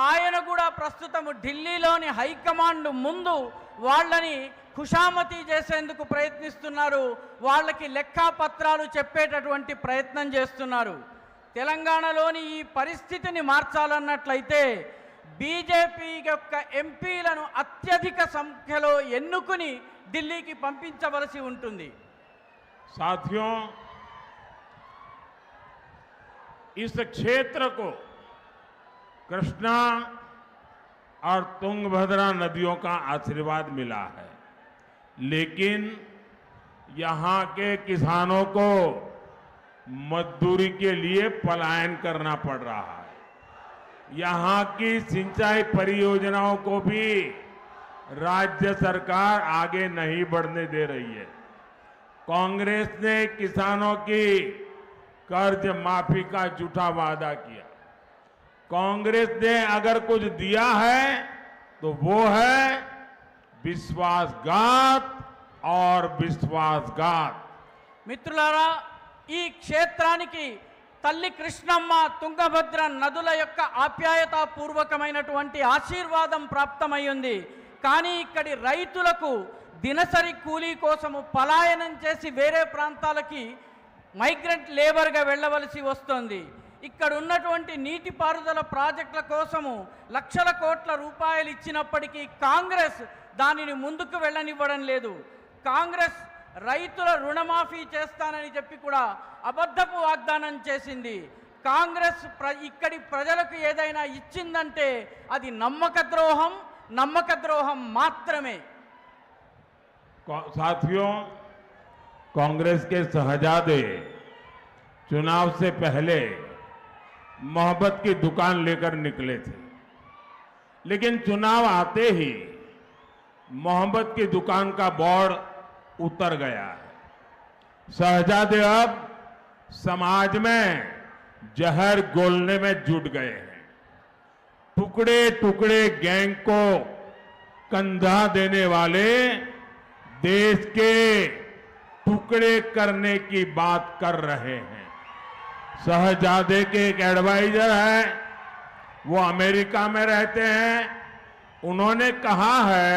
ఆయన కూడా ప్రస్తుతం ఢిల్లీలోని హైకమాండ్ ముందు వాళ్ళని ఖుషామతీ చేసేందుకు ప్రయత్నిస్తున్నారు, వాళ్ళకి లెక్కాపత్రాలు చెప్పేటటువంటి ప్రయత్నం చేస్తున్నారు. తెలంగాణలోని ఈ పరిస్థితిని మార్చాలన్నట్లయితే బీజేపీ యొక్క ఎంపీలను అత్యధిక సంఖ్యలో ఎన్నుకుని ఢిల్లీకి పంపించవలసి ఉంటుంది. साथियों, इस क्षेत्र को कृष्णा और तुंगभद्रा नदियों का आशीर्वाद मिला है, लेकिन यहां के किसानों को मजदूरी के लिए पलायन करना पड़ रहा है। यहां की सिंचाई परियोजनाओं को भी राज्य सरकार आगे नहीं बढ़ने दे रही है। कांग्रेस ने किसानों की कर्ज माफी का झूठा वादा किया। कांग्रेस ने अगर कुछ दिया है तो वो है विश्वासघात और विश्वासघात। మిత్రులారా, ఈ క్షేత్రానికి తల్లి కృష్ణమ్మ తుంగభద్ర నదుల యొక్క ఆప్యాయతాపూర్వకమైనటువంటి ఆశీర్వాదం ప్రాప్తమైంది. కానీ ఇక్కడి రైతులకు దినసరి కూలీ కోసము పలాయనం చేసి వేరే ప్రాంతాలకి మైగ్రెంట్ లేబర్గా వెళ్ళవలసి వస్తుంది. ఇక్కడ ఉన్నటువంటి నీటిపారుదల ప్రాజెక్టుల కోసము లక్షల కోట్ల రూపాయలు ఇచ్చినప్పటికీ కాంగ్రెస్ దానిని ముందుకు వెళ్ళనివ్వడం లేదు. కాంగ్రెస్ రైతుల రుణమాఫీ చేస్తానని చెప్పి కూడా అబద్ధపు వాగ్దానం చేసింది. కాంగ్రెస్ ఇక్కడి ప్రజలకు ఏదైనా ఇచ్చిందంటే అది నమ్మక ద్రోహం మాత్రమే. साथियों, कांग्रेस के शहजादे चुनाव से पहले मोहब्बत की दुकान लेकर निकले थे, लेकिन चुनाव आते ही मोहब्बत की दुकान का बोर्ड उतर गया है। शहजादे अब समाज में जहर घोलने में जुट गए हैं। टुकड़े टुकड़े गैंग को कंधा देने वाले देश के टुकड़े करने की बात कर रहे हैं। शहजादे के एक एडवाइजर है, वो अमेरिका में रहते हैं। उन्होंने कहा है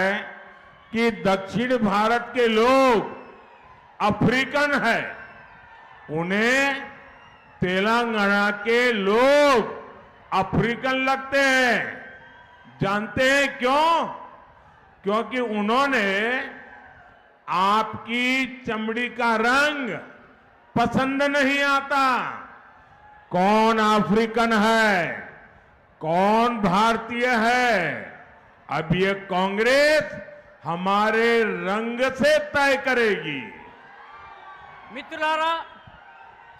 कि दक्षिण भारत के लोग अफ्रीकन है, उन्हें तेलंगाना के लोग अफ्रीकन लगते हैं। जानते हैं क्यों? क्योंकि उन्होंने आपकी चमड़ी का रंग पसंद नहीं आता। कौन अफ्रीकन है, कौन भारतीय है, अब ये कांग्रेस हमारे रंग से तय करेगी। మిత్రులారా,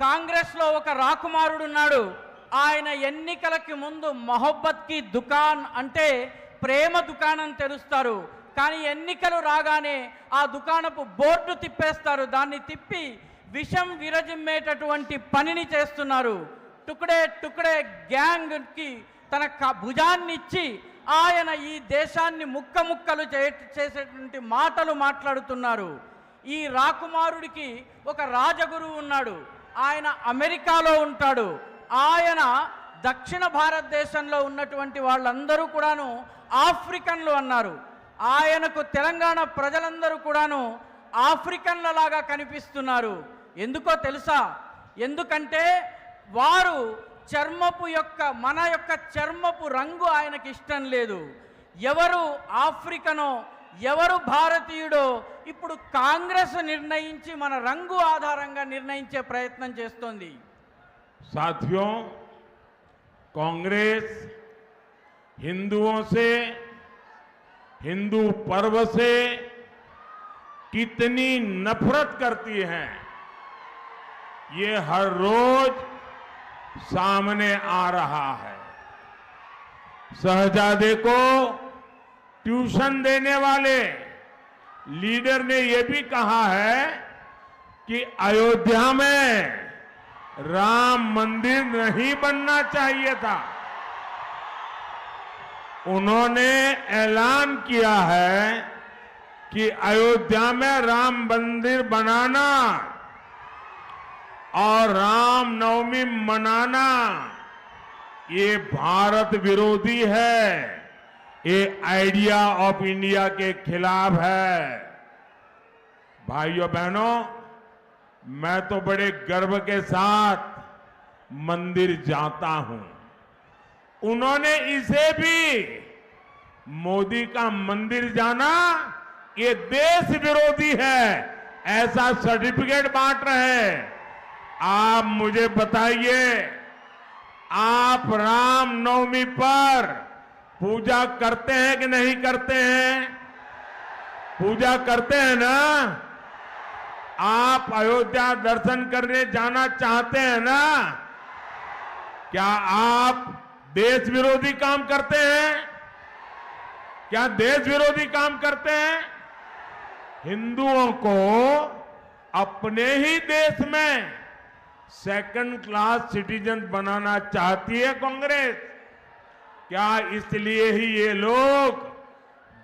కాంగ్రెస్లో ఒక రాకుమారుడు ఉన్నాడు. ఆయన ఎన్నికలకి ముందు మొహబ్బత్ కి దుకాన్ అంటే ప్రేమ దుకాణం తెరుస్తారు. కానీ ఎన్నికలు రాగానే ఆ దుకాణపు బోర్డు తిప్పేస్తారు. దాన్ని తిప్పి విషం విరజిమ్మేటటువంటి పనిని చేస్తున్నారు. టుకడే టుకడే గ్యాంగ్కి తన భుజాన్ని ఇచ్చి ఆయన ఈ దేశాన్ని ముక్కముక్కలు చేసేటువంటి మాటలు మాట్లాడుతున్నారు. ఈ రాకుమారుడికి ఒక రాజగురువు ఉన్నాడు. ఆయన అమెరికాలో ఉంటాడు. ఆయన దక్షిణ భారతదేశంలో ఉన్నటువంటి వాళ్ళందరూ కూడాను ఆఫ్రికన్లు అన్నారు. ఆయనకు తెలంగాణ ప్రజలందరూ కూడాను ఆఫ్రికన్లలాగా కనిపిస్తున్నారు. ఎందుకో తెలుసా? ఎందుకంటే వారు మన యొక్క చర్మపు రంగు ఆయనకి ఇష్టం లేదు. ఎవరు ఆఫ్రికనో ఎవరు భారతీయుడో ఇప్పుడు కాంగ్రెస్ నిర్ణయించి మన రంగు ఆధారంగా నిర్ణయించే ప్రయత్నం చేస్తోంది. साथियों, कांग्रेस हिंदुओं से, हिंदू पर्व से कितनी नफरत करती है, ये हर रोज सामने आ रहा है। शहजादे को ट्यूशन देने वाले लीडर ने यह भी कहा है कि अयोध्या में राम मंदिर नहीं बनना चाहिए था। उन्होंने ऐलान किया है कि अयोध्या में राम मंदिर बनाना और राम नवमी मनाना ये भारत विरोधी है, ये आइडिया ऑफ इंडिया के खिलाफ है। भाइयों बहनों, मैं तो बड़े गर्व के साथ मंदिर जाता हूं। उन्होंने इसे भी मोदी का मंदिर जाना ये देश विरोधी है ऐसा सर्टिफिकेट बांट रहे हैं। आप मुझे बताइए, आप रामनवमी पर पूजा करते हैं कि नहीं करते हैं? पूजा करते हैं ना? आप अयोध्या दर्शन करने जाना चाहते हैं ना? क्या आप देश विरोधी काम करते हैं? क्या देश विरोधी काम करते हैं? हिंदुओं को अपने ही देश में सेकंड क्लास सिटीजन बनाना चाहती है कांग्रेस। क्या इसलिए ही ये लोग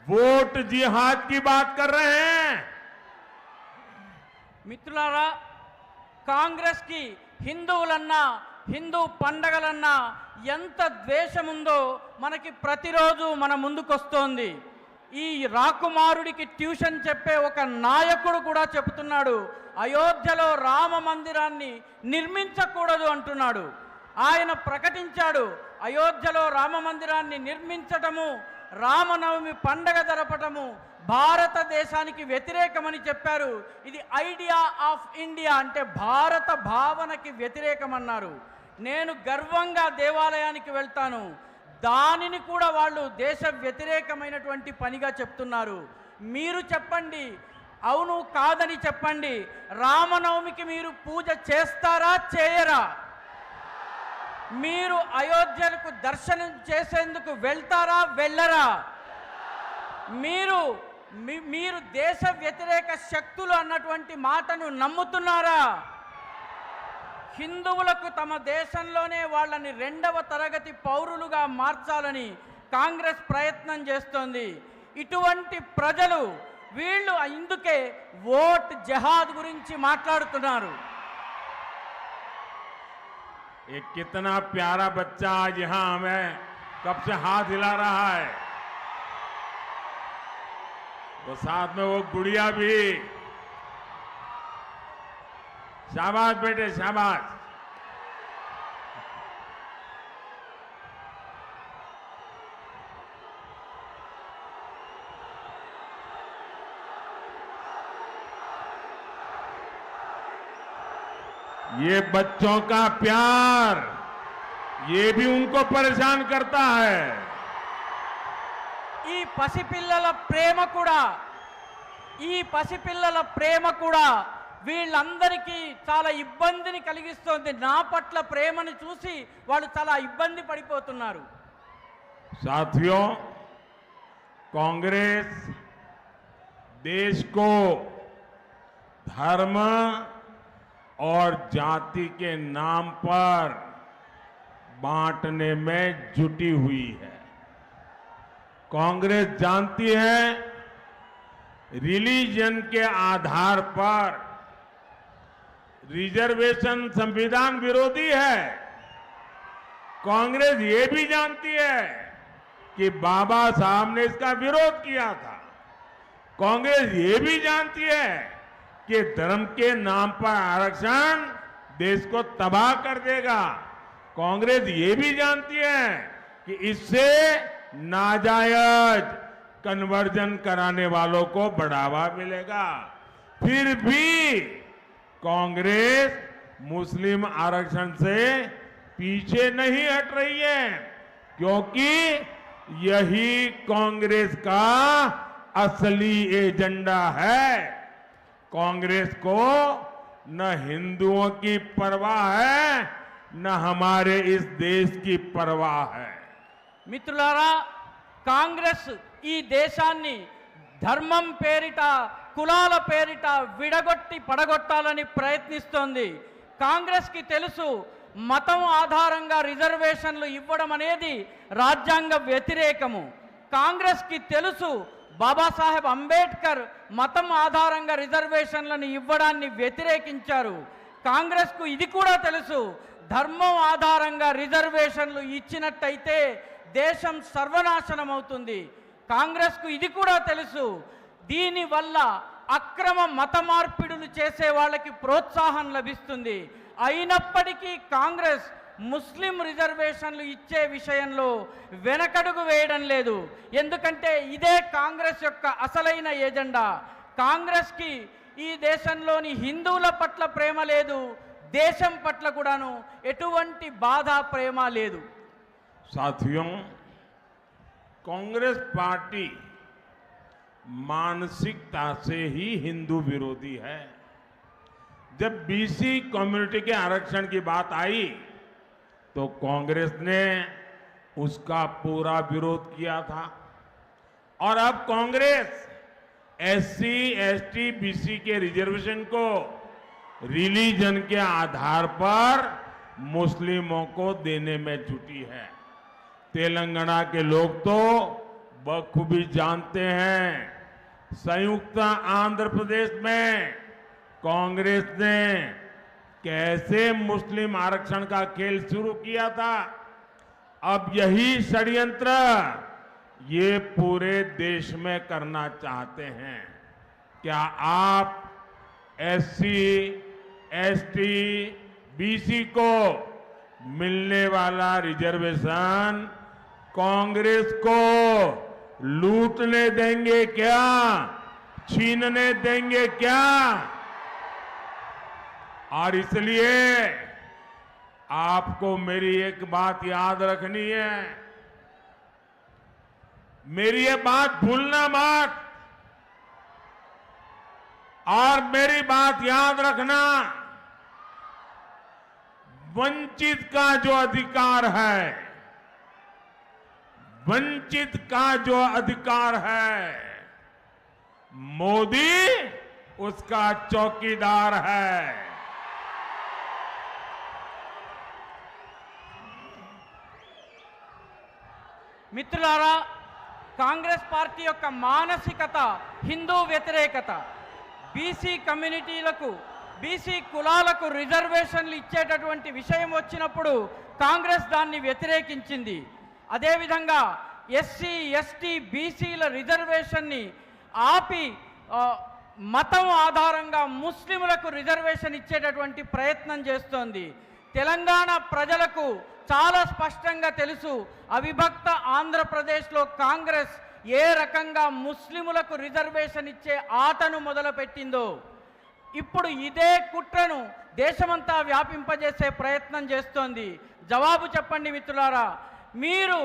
वोट जिहाद की बात कर रहे हैं? మిత్రులారా, కాంగ్రెస్ కి హిందువులన్నా హిందూ పండగలన్నా ఎంత ద్వేషముందో మనకి ప్రతిరోజు మన ముందుకొస్తోంది. ఈ రాకుమారుడికి ట్యూషన్ చెప్పే ఒక నాయకుడు కూడా చెబుతున్నాడు, అయోధ్యలో రామ మందిరాన్ని నిర్మించకూడదు అంటున్నాడు. ఆయన ప్రకటించాడు, అయోధ్యలో రామ మందిరాన్ని నిర్మించటము, రామనవమి పండగ జరపటము భారతదేశానికి వ్యతిరేకమని చెప్పారు. ఇది ఐడియా ఆఫ్ ఇండియా అంటే భారత భావనకి వ్యతిరేకమన్నారు. నేను గర్వంగా దేవాలయానికి వెళ్తాను, దానిని కూడా వాళ్ళు దేశ వ్యతిరేకమైనటువంటి పనిగా చెప్తున్నారు. మీరు చెప్పండి, అవును కాదని చెప్పండి. రామనవమికి మీరు పూజ చేస్తారా చేయరా? మీరు అయోధ్యకు దర్శనం చేసేందుకు వెళ్తారా వెళ్ళరా? మీరు దేశ వ్యతిరేక శక్తులు అన్నటువంటి మాటను నమ్ముతున్నారా? హిందువులకు తమ దేశంలోనే వాళ్ళని రెండవ తరగతి పౌరులుగా మార్చాలని కాంగ్రెస్ ప్రయత్నం చేస్తోంది. ఇటువంటి ప్రజలు వీళ్ళు ఇందుకే ఓట్ జహాద్ గురించి మాట్లాడుతున్నారు. ये कितना प्यारा बच्चा आज यहां हमें कब से हाथ हिला रहा है, वो साथ में वो गुड़िया भी। शाबाश बेटे शाबाश। ये बच्चों का प्यार ये भी उनको परेशान करता है। ఈ పసిపిల్లల ప్రేమ కూడా వీళ్ళందరికీ చాలా ఇబ్బందిని కలిగిస్తోంది. నా పట్ల ప్రేమను చూసి వాళ్ళు చాలా ఇబ్బంది పడిపోతున్నారు. साथियों, कांग्रेस देश को धर्म और जाति के नाम पर बांटने में जुटी हुई है। कांग्रेस जानती है रिलीजन के आधार पर रिजर्वेशन संविधान विरोधी है। कांग्रेस ये भी जानती है कि बाबा साहब ने इसका विरोध किया था। कांग्रेस ये भी जानती है कि धर्म के नाम पर आरक्षण देश को तबाह कर देगा। कांग्रेस ये भी जानती है कि इससे नाजायज कन्वर्जन कराने वालों को बढ़ावा मिलेगा। फिर भी कांग्रेस मुस्लिम आरक्षण से पीछे नहीं हट रही है, क्योंकि यही कांग्रेस का असली एजेंडा है। कांग्रेस को न हिंदुओं की परवाह है न हमारे इस देश की परवाह है। మిత్రులారా, కాంగ్రెస్ ఈ దేశాన్ని ధర్మం పేరిట కులాల పేరిట విడగొట్టి పడగొట్టాలని ప్రయత్నిస్తోంది. కాంగ్రెస్కి తెలుసు మతం ఆధారంగా రిజర్వేషన్లు ఇవ్వడం అనేది రాజ్యాంగ వ్యతిరేకము. కాంగ్రెస్కి తెలుసు బాబాసాహెబ్ అంబేద్కర్ మతం ఆధారంగా రిజర్వేషన్లను ఇవ్వడాన్ని వ్యతిరేకించారు. కాంగ్రెస్కు ఇది కూడా తెలుసు, ధర్మం ఆధారంగా రిజర్వేషన్లు ఇచ్చినట్టయితే దేశం సర్వనాశనం అవుతుంది. కాంగ్రెస్కు ఇది కూడా తెలుసు, దీనివల్ల అక్రమ మత మార్పిడులు చేసే వాళ్ళకి ప్రోత్సాహం లభిస్తుంది. అయినప్పటికీ కాంగ్రెస్ ముస్లిం రిజర్వేషన్లు ఇచ్చే విషయంలో వెనకడుగు వేయడం లేదు. ఎందుకంటే ఇదే కాంగ్రెస్ యొక్క అసలైన ఎజెండా. కాంగ్రెస్కి ఈ దేశంలోని హిందువుల పట్ల ప్రేమ లేదు, దేశం పట్ల కూడాను ఎటువంటి బాధ ప్రేమ లేదు. साथियों, कांग्रेस पार्टी मानसिकता से ही हिंदू विरोधी है। जब बीसी कम्युनिटी के आरक्षण की बात आई तो कांग्रेस ने उसका पूरा विरोध किया था और अब कांग्रेस एससी, एसटी, बीसी के रिजर्वेशन को रिलीजन के आधार पर मुस्लिमों को देने में जुटी है। तेलंगाना के लोग तो बखूबी जानते हैं, संयुक्त आंध्र प्रदेश में कांग्रेस ने कैसे मुस्लिम आरक्षण का खेल शुरू किया था। अब यही षड्यंत्र ये पूरे देश में करना चाहते हैं। क्या आप एससी, एसटी, बीसी को मिलने वाला रिजर्वेशन कांग्रेस को लूटने देंगे क्या? छीनने देंगे क्या? और इसलिए आपको मेरी एक बात याद रखनी है, मेरी ये बात भूलना मत। और मेरी बात याद रखना, वंचित का जो अधिकार है, वंचित का जो अधिकार है, मोदी उसका चौकीदार है। మిత్రులారా, కాంగ్రెస్ పార్టీ యొక్క మానసికత హిందూ వ్యతిరేకత. బీసీ కమ్యూనిటీలకు, బీసీ కులాలకు రిజర్వేషన్లు ఇచ్చేటటువంటి విషయం వచ్చినప్పుడు కాంగ్రెస్ దాన్ని వ్యతిరేకించింది. అదేవిధంగా ఎస్సీ, ఎస్టీ, బీసీల రిజర్వేషన్ని ఆపి మతం ఆధారంగా ముస్లింలకు రిజర్వేషన్ ఇచ్చేటటువంటి ప్రయత్నం చేస్తోంది. తెలంగాణ ప్రజలకు చాలా స్పష్టంగా తెలుసు, అవిభక్త ఆంధ్రప్రదేశ్లో కాంగ్రెస్ ఏ రకంగా ముస్లిములకు రిజర్వేషన్ ఇచ్చే ఆటను మొదలుపెట్టిందో. ఇప్పుడు ఇదే కుట్రను దేశమంతా వ్యాపింపజేసే ప్రయత్నం చేస్తోంది. జవాబు చెప్పండి మిత్రులారా, మీరు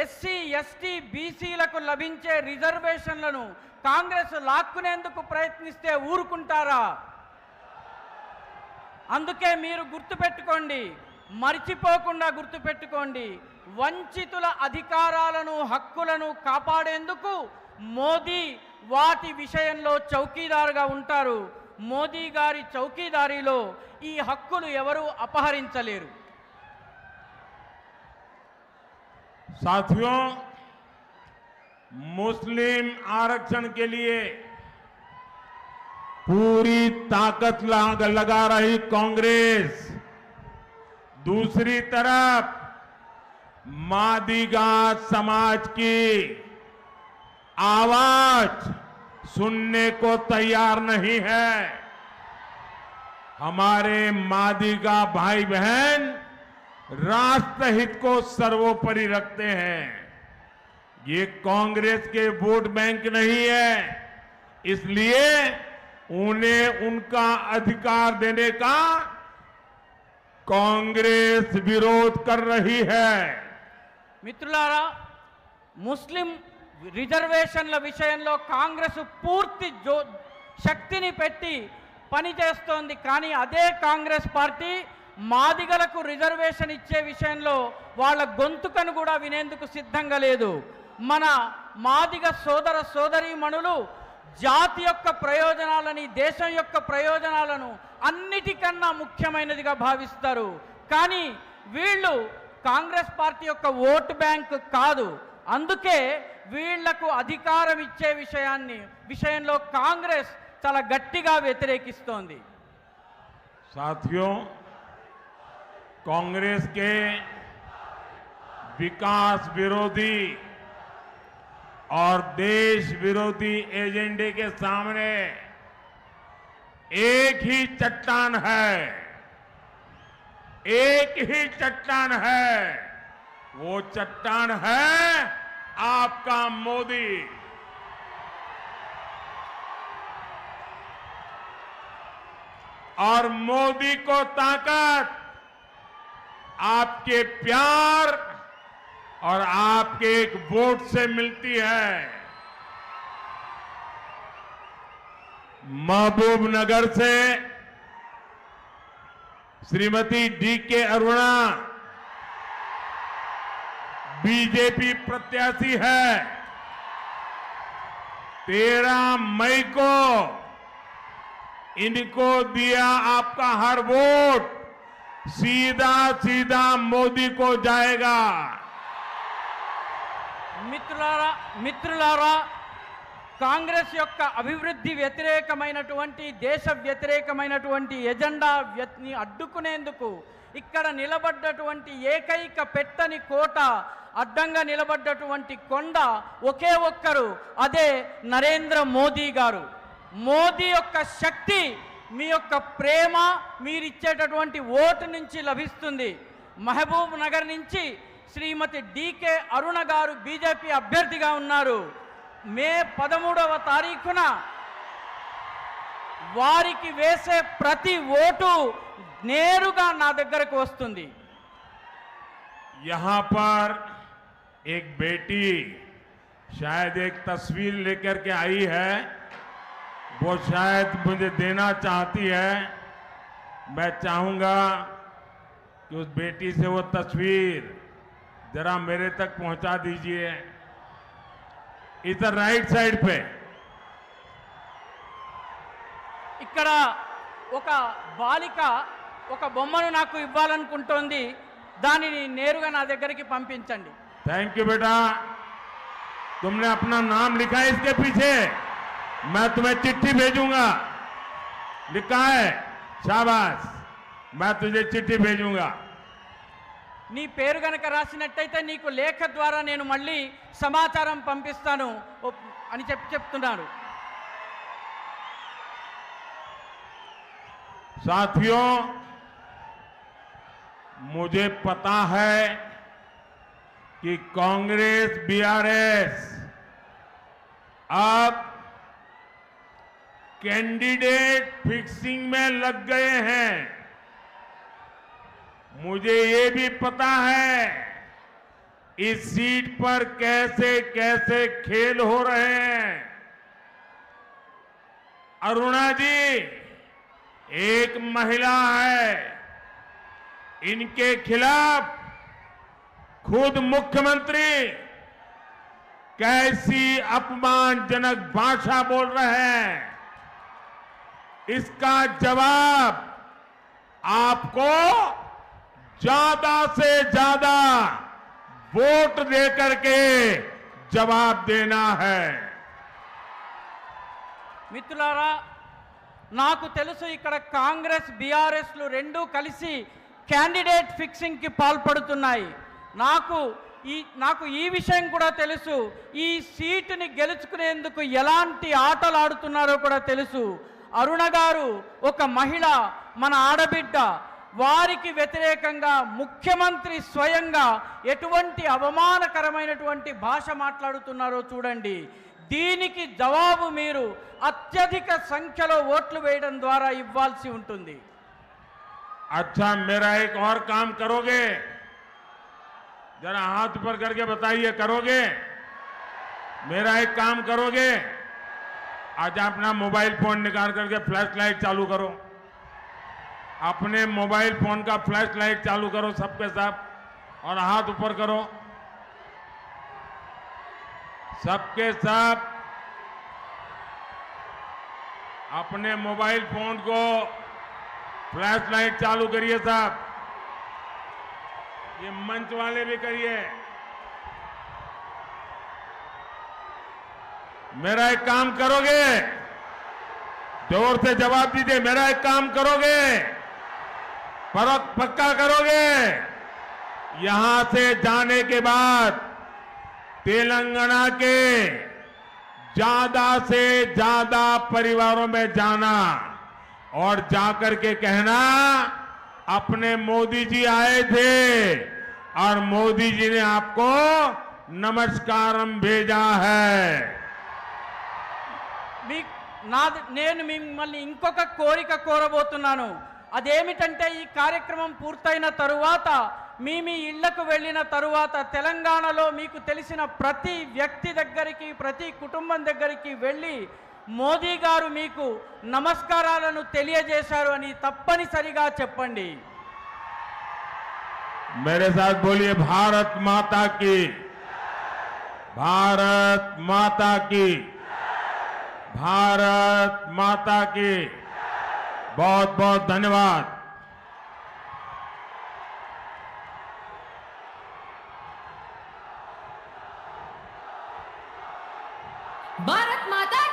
ఎస్సీ, ఎస్టీ, బీసీలకు లభించే రిజర్వేషన్లను కాంగ్రెస్ లాక్కునేందుకు ప్రయత్నిస్తే ఊరుకుంటారా? అందుకే మీరు గుర్తుపెట్టుకోండి, మర్చిపోకుండా గుర్తుపెట్టుకోండి, వంచితుల అధికారాలను, హక్కులను కాపాడేందుకు మోదీ వాటి విషయంలో చౌకీదారుగా ఉంటారు. మోదీ గారి చౌకీదారీలో ఈ హక్కులు ఎవరూ అపహరించలేరు. साथियों, मुस्लिम आरक्षण के लिए पूरी ताकत लगा रही कांग्रेस, दूसरी तरफ मादिगा समाज की आवाज सुनने को तैयार नहीं है। हमारे मादिगा भाई बहन राष्ट्रहित को सर्वोपरि रखते हैं। ये कांग्रेस के वोट बैंक नहीं है, इसलिए उन्हें उनका अधिकार देने का कांग्रेस विरोध कर रही है। మిత్రులారా, ముస్లిం రిజర్వేషన్ల విషయంలో కాంగ్రెస్ పూర్తి శక్తిని పెట్టి పనిచేస్తోంది. కానీ అదే కాంగ్రెస్ పార్టీ మాదిగలకు రిజర్వేషన్ ఇచ్చే విషయంలో వాళ్ళ గొంతుకను కూడా వినేందుకు సిద్ధంగా లేదు. మన మాదిగ సోదర సోదరీమణులు జాతి యొక్క ప్రయోజనాలని, దేశం యొక్క ప్రయోజనాలను అన్నిటికన్నా ముఖ్యమైనదిగా భావిస్తారు. కానీ వీళ్ళు కాంగ్రెస్ పార్టీ యొక్క ఓటు బ్యాంక్ కాదు. అందుకే వీళ్లకు అధికారం ఇచ్చే విషయంలో కాంగ్రెస్ చాలా గట్టిగా వ్యతిరేకిస్తోంది. साथियों, कांग्रेस के विकास विरोधी और देश विरोधी एजेंडे के सामने एक ही चट्टान है, एक ही चट्टान है, वो चट्टान है आपका मोदी। और मोदी को ताकत आपके प्यार और आपके एक वोट से मिलती है। महबूबनगर से श्रीमती डी.के. अरुणा बीजेपी प्रत्याशी है। 13 मई को इनको दिया आपका हर वोट सीधा सीधा मोदी को जाएगा। మిత్రులారా కాంగ్రెస్ యొక్క అభివృద్ధి వ్యతిరేకమైనటువంటి దేశ వ్యతిరేకమైనటువంటి ఎజెండాని అడ్డుకునేందుకు ఇక్కడ నిలబడ్డటువంటి ఏకైక పెట్టని కోట, అడ్డంగా నిలబడ్డటువంటి కొండ ఒకే ఒక్కరు, అదే నరేంద్ర మోదీ గారు. మోదీ యొక్క శక్తి మీ యొక్క ప్రేమ, మీరిచ్చేటటువంటి ఓటు నుంచి లభిస్తుంది. మహబూబ్ నగర్ నుంచి శ్రీమతి డి.కే. అరుణ గారు బీజేపీ అభ్యర్థిగా ఉన్నారు. మే 13వ తారీఖున వారికి వేసే ప్రతి ఓటు నేరుగా నా దగ్గరకు వస్తుంది. यहां पर एक बेटी शायद एक तस्वीर लेकर के आई है, वो शायद मुझे देना चाहती है। मैं चाहूंगा कि उस बेटी से वो तस्वीर जरा मेरे तक पहुंचा दीजिए। इधर राइट साइड पे ఇక్కడ ఒక బాలిక ఒక బొమ్మను నాకు ఇవ్వాలనుకుంటోంది. దానిని నేరుగా నా దగ్గరికి పంపించండి. थैंक यू बेटा, तुमने अपना नाम लिखा है इसके पीछे, मैं तुम्हें चिट्ठी भेजूंगा। लिखा है, शाबाश, मैं तुझे चिट्ठी भेजूंगा। నీ పేరు గనక రాసినట్టయితే నీకు లేఖ ద్వారా నేను మళ్ళీ సమాచారం పంపిస్తాను అని చెప్తున్నారు. साथियों, मुझे पता है कि कांग्रेस बीआरएस अब कैंडिडेट फिक्सिंग में लग गए हैं। मुझे ये भी पता है इस सीट पर कैसे कैसे खेल हो रहे हैं। अरुणा जी एक महिला है, इनके खिलाफ खुद मुख्यमंत्री कैसी अपमानजनक भाषा बोल रहे हैं। इसका जवाब आपको ज्यादा से ज्यादा वोट देकर के जवाब देना है। మిత్రులారా, నాకు తెలుసు ఇక్కడ కాంగ్రెస్ బీఆర్ఎస్లు రెండూ కలిసి క్యాండిడేట్ ఫిక్సింగ్కి పాల్పడుతున్నాయి. నాకు ఈ విషయం కూడా తెలుసు. ఈ సీటుని గెలుచుకునేందుకు ఎలాంటి ఆటలు ఆడుతున్నారో కూడా తెలుసు. అరుణ గారు ఒక మహిళ, మన ఆడబిడ్డ. వారికి వ్యతిరేకంగా ముఖ్యమంత్రి స్వయంగా ఎటువంటి అవమానకరమైనటువంటి భాష మాట్లాడుతున్నారో చూడండి. దీనికి జవాబు మీరు అత్యధిక సంఖ్యలో ఓట్లు వేయడం ద్వారా ఇవ్వాల్సి ఉంటుంది. अच्छा, मेरा एक और काम करोगे? जरा हाथ ऊपर करके बताइए, करोगे? मेरा एक काम करोगे? आज अपना मोबाइल फोन निकाल करके फ्लैश लाइट चालू करो। अपने मोबाइल फोन का फ्लैश लाइट चालू करो सबके सब, और हाथ ऊपर करो सबके सब। अपने मोबाइल फोन को फ्लैश लाइट चालू करिए साहब। ये मंच वाले भी करिए। मेरा एक काम करोगे? जोर से जवाब दीजिए। मेरा एक काम करोगे? पक्का करोगे? यहां से जाने के बाद तेलंगाना के ज्यादा से ज्यादा परिवारों में जाना और जाकर के कहना अपने मोदी जी आए थे और मोदी जी ने आपको नमस्कारम भेजा है। నేను మిమ్మల్ని ఇంకొక కోరిక కోరబోతున్నాను. అదేమిటంటే ఈ కార్యక్రమం పూర్తయిన తరువాత మీ ఇళ్లకు వెళ్ళిన తరువాత తెలంగాణలో మీకు తెలిసిన ప్రతి వ్యక్తి దగ్గరికి, ప్రతి కుటుంబం దగ్గరికి వెళ్ళి మోదీ గారు మీకు నమస్కారాలను తెలియజేశారు అని తప్పనిసరిగా చెప్పండి. मेरे साथ बोलिए भारत माता की, भारत माता की, भारत माता की। बहुत बहुत धन्यवाद। भारत माता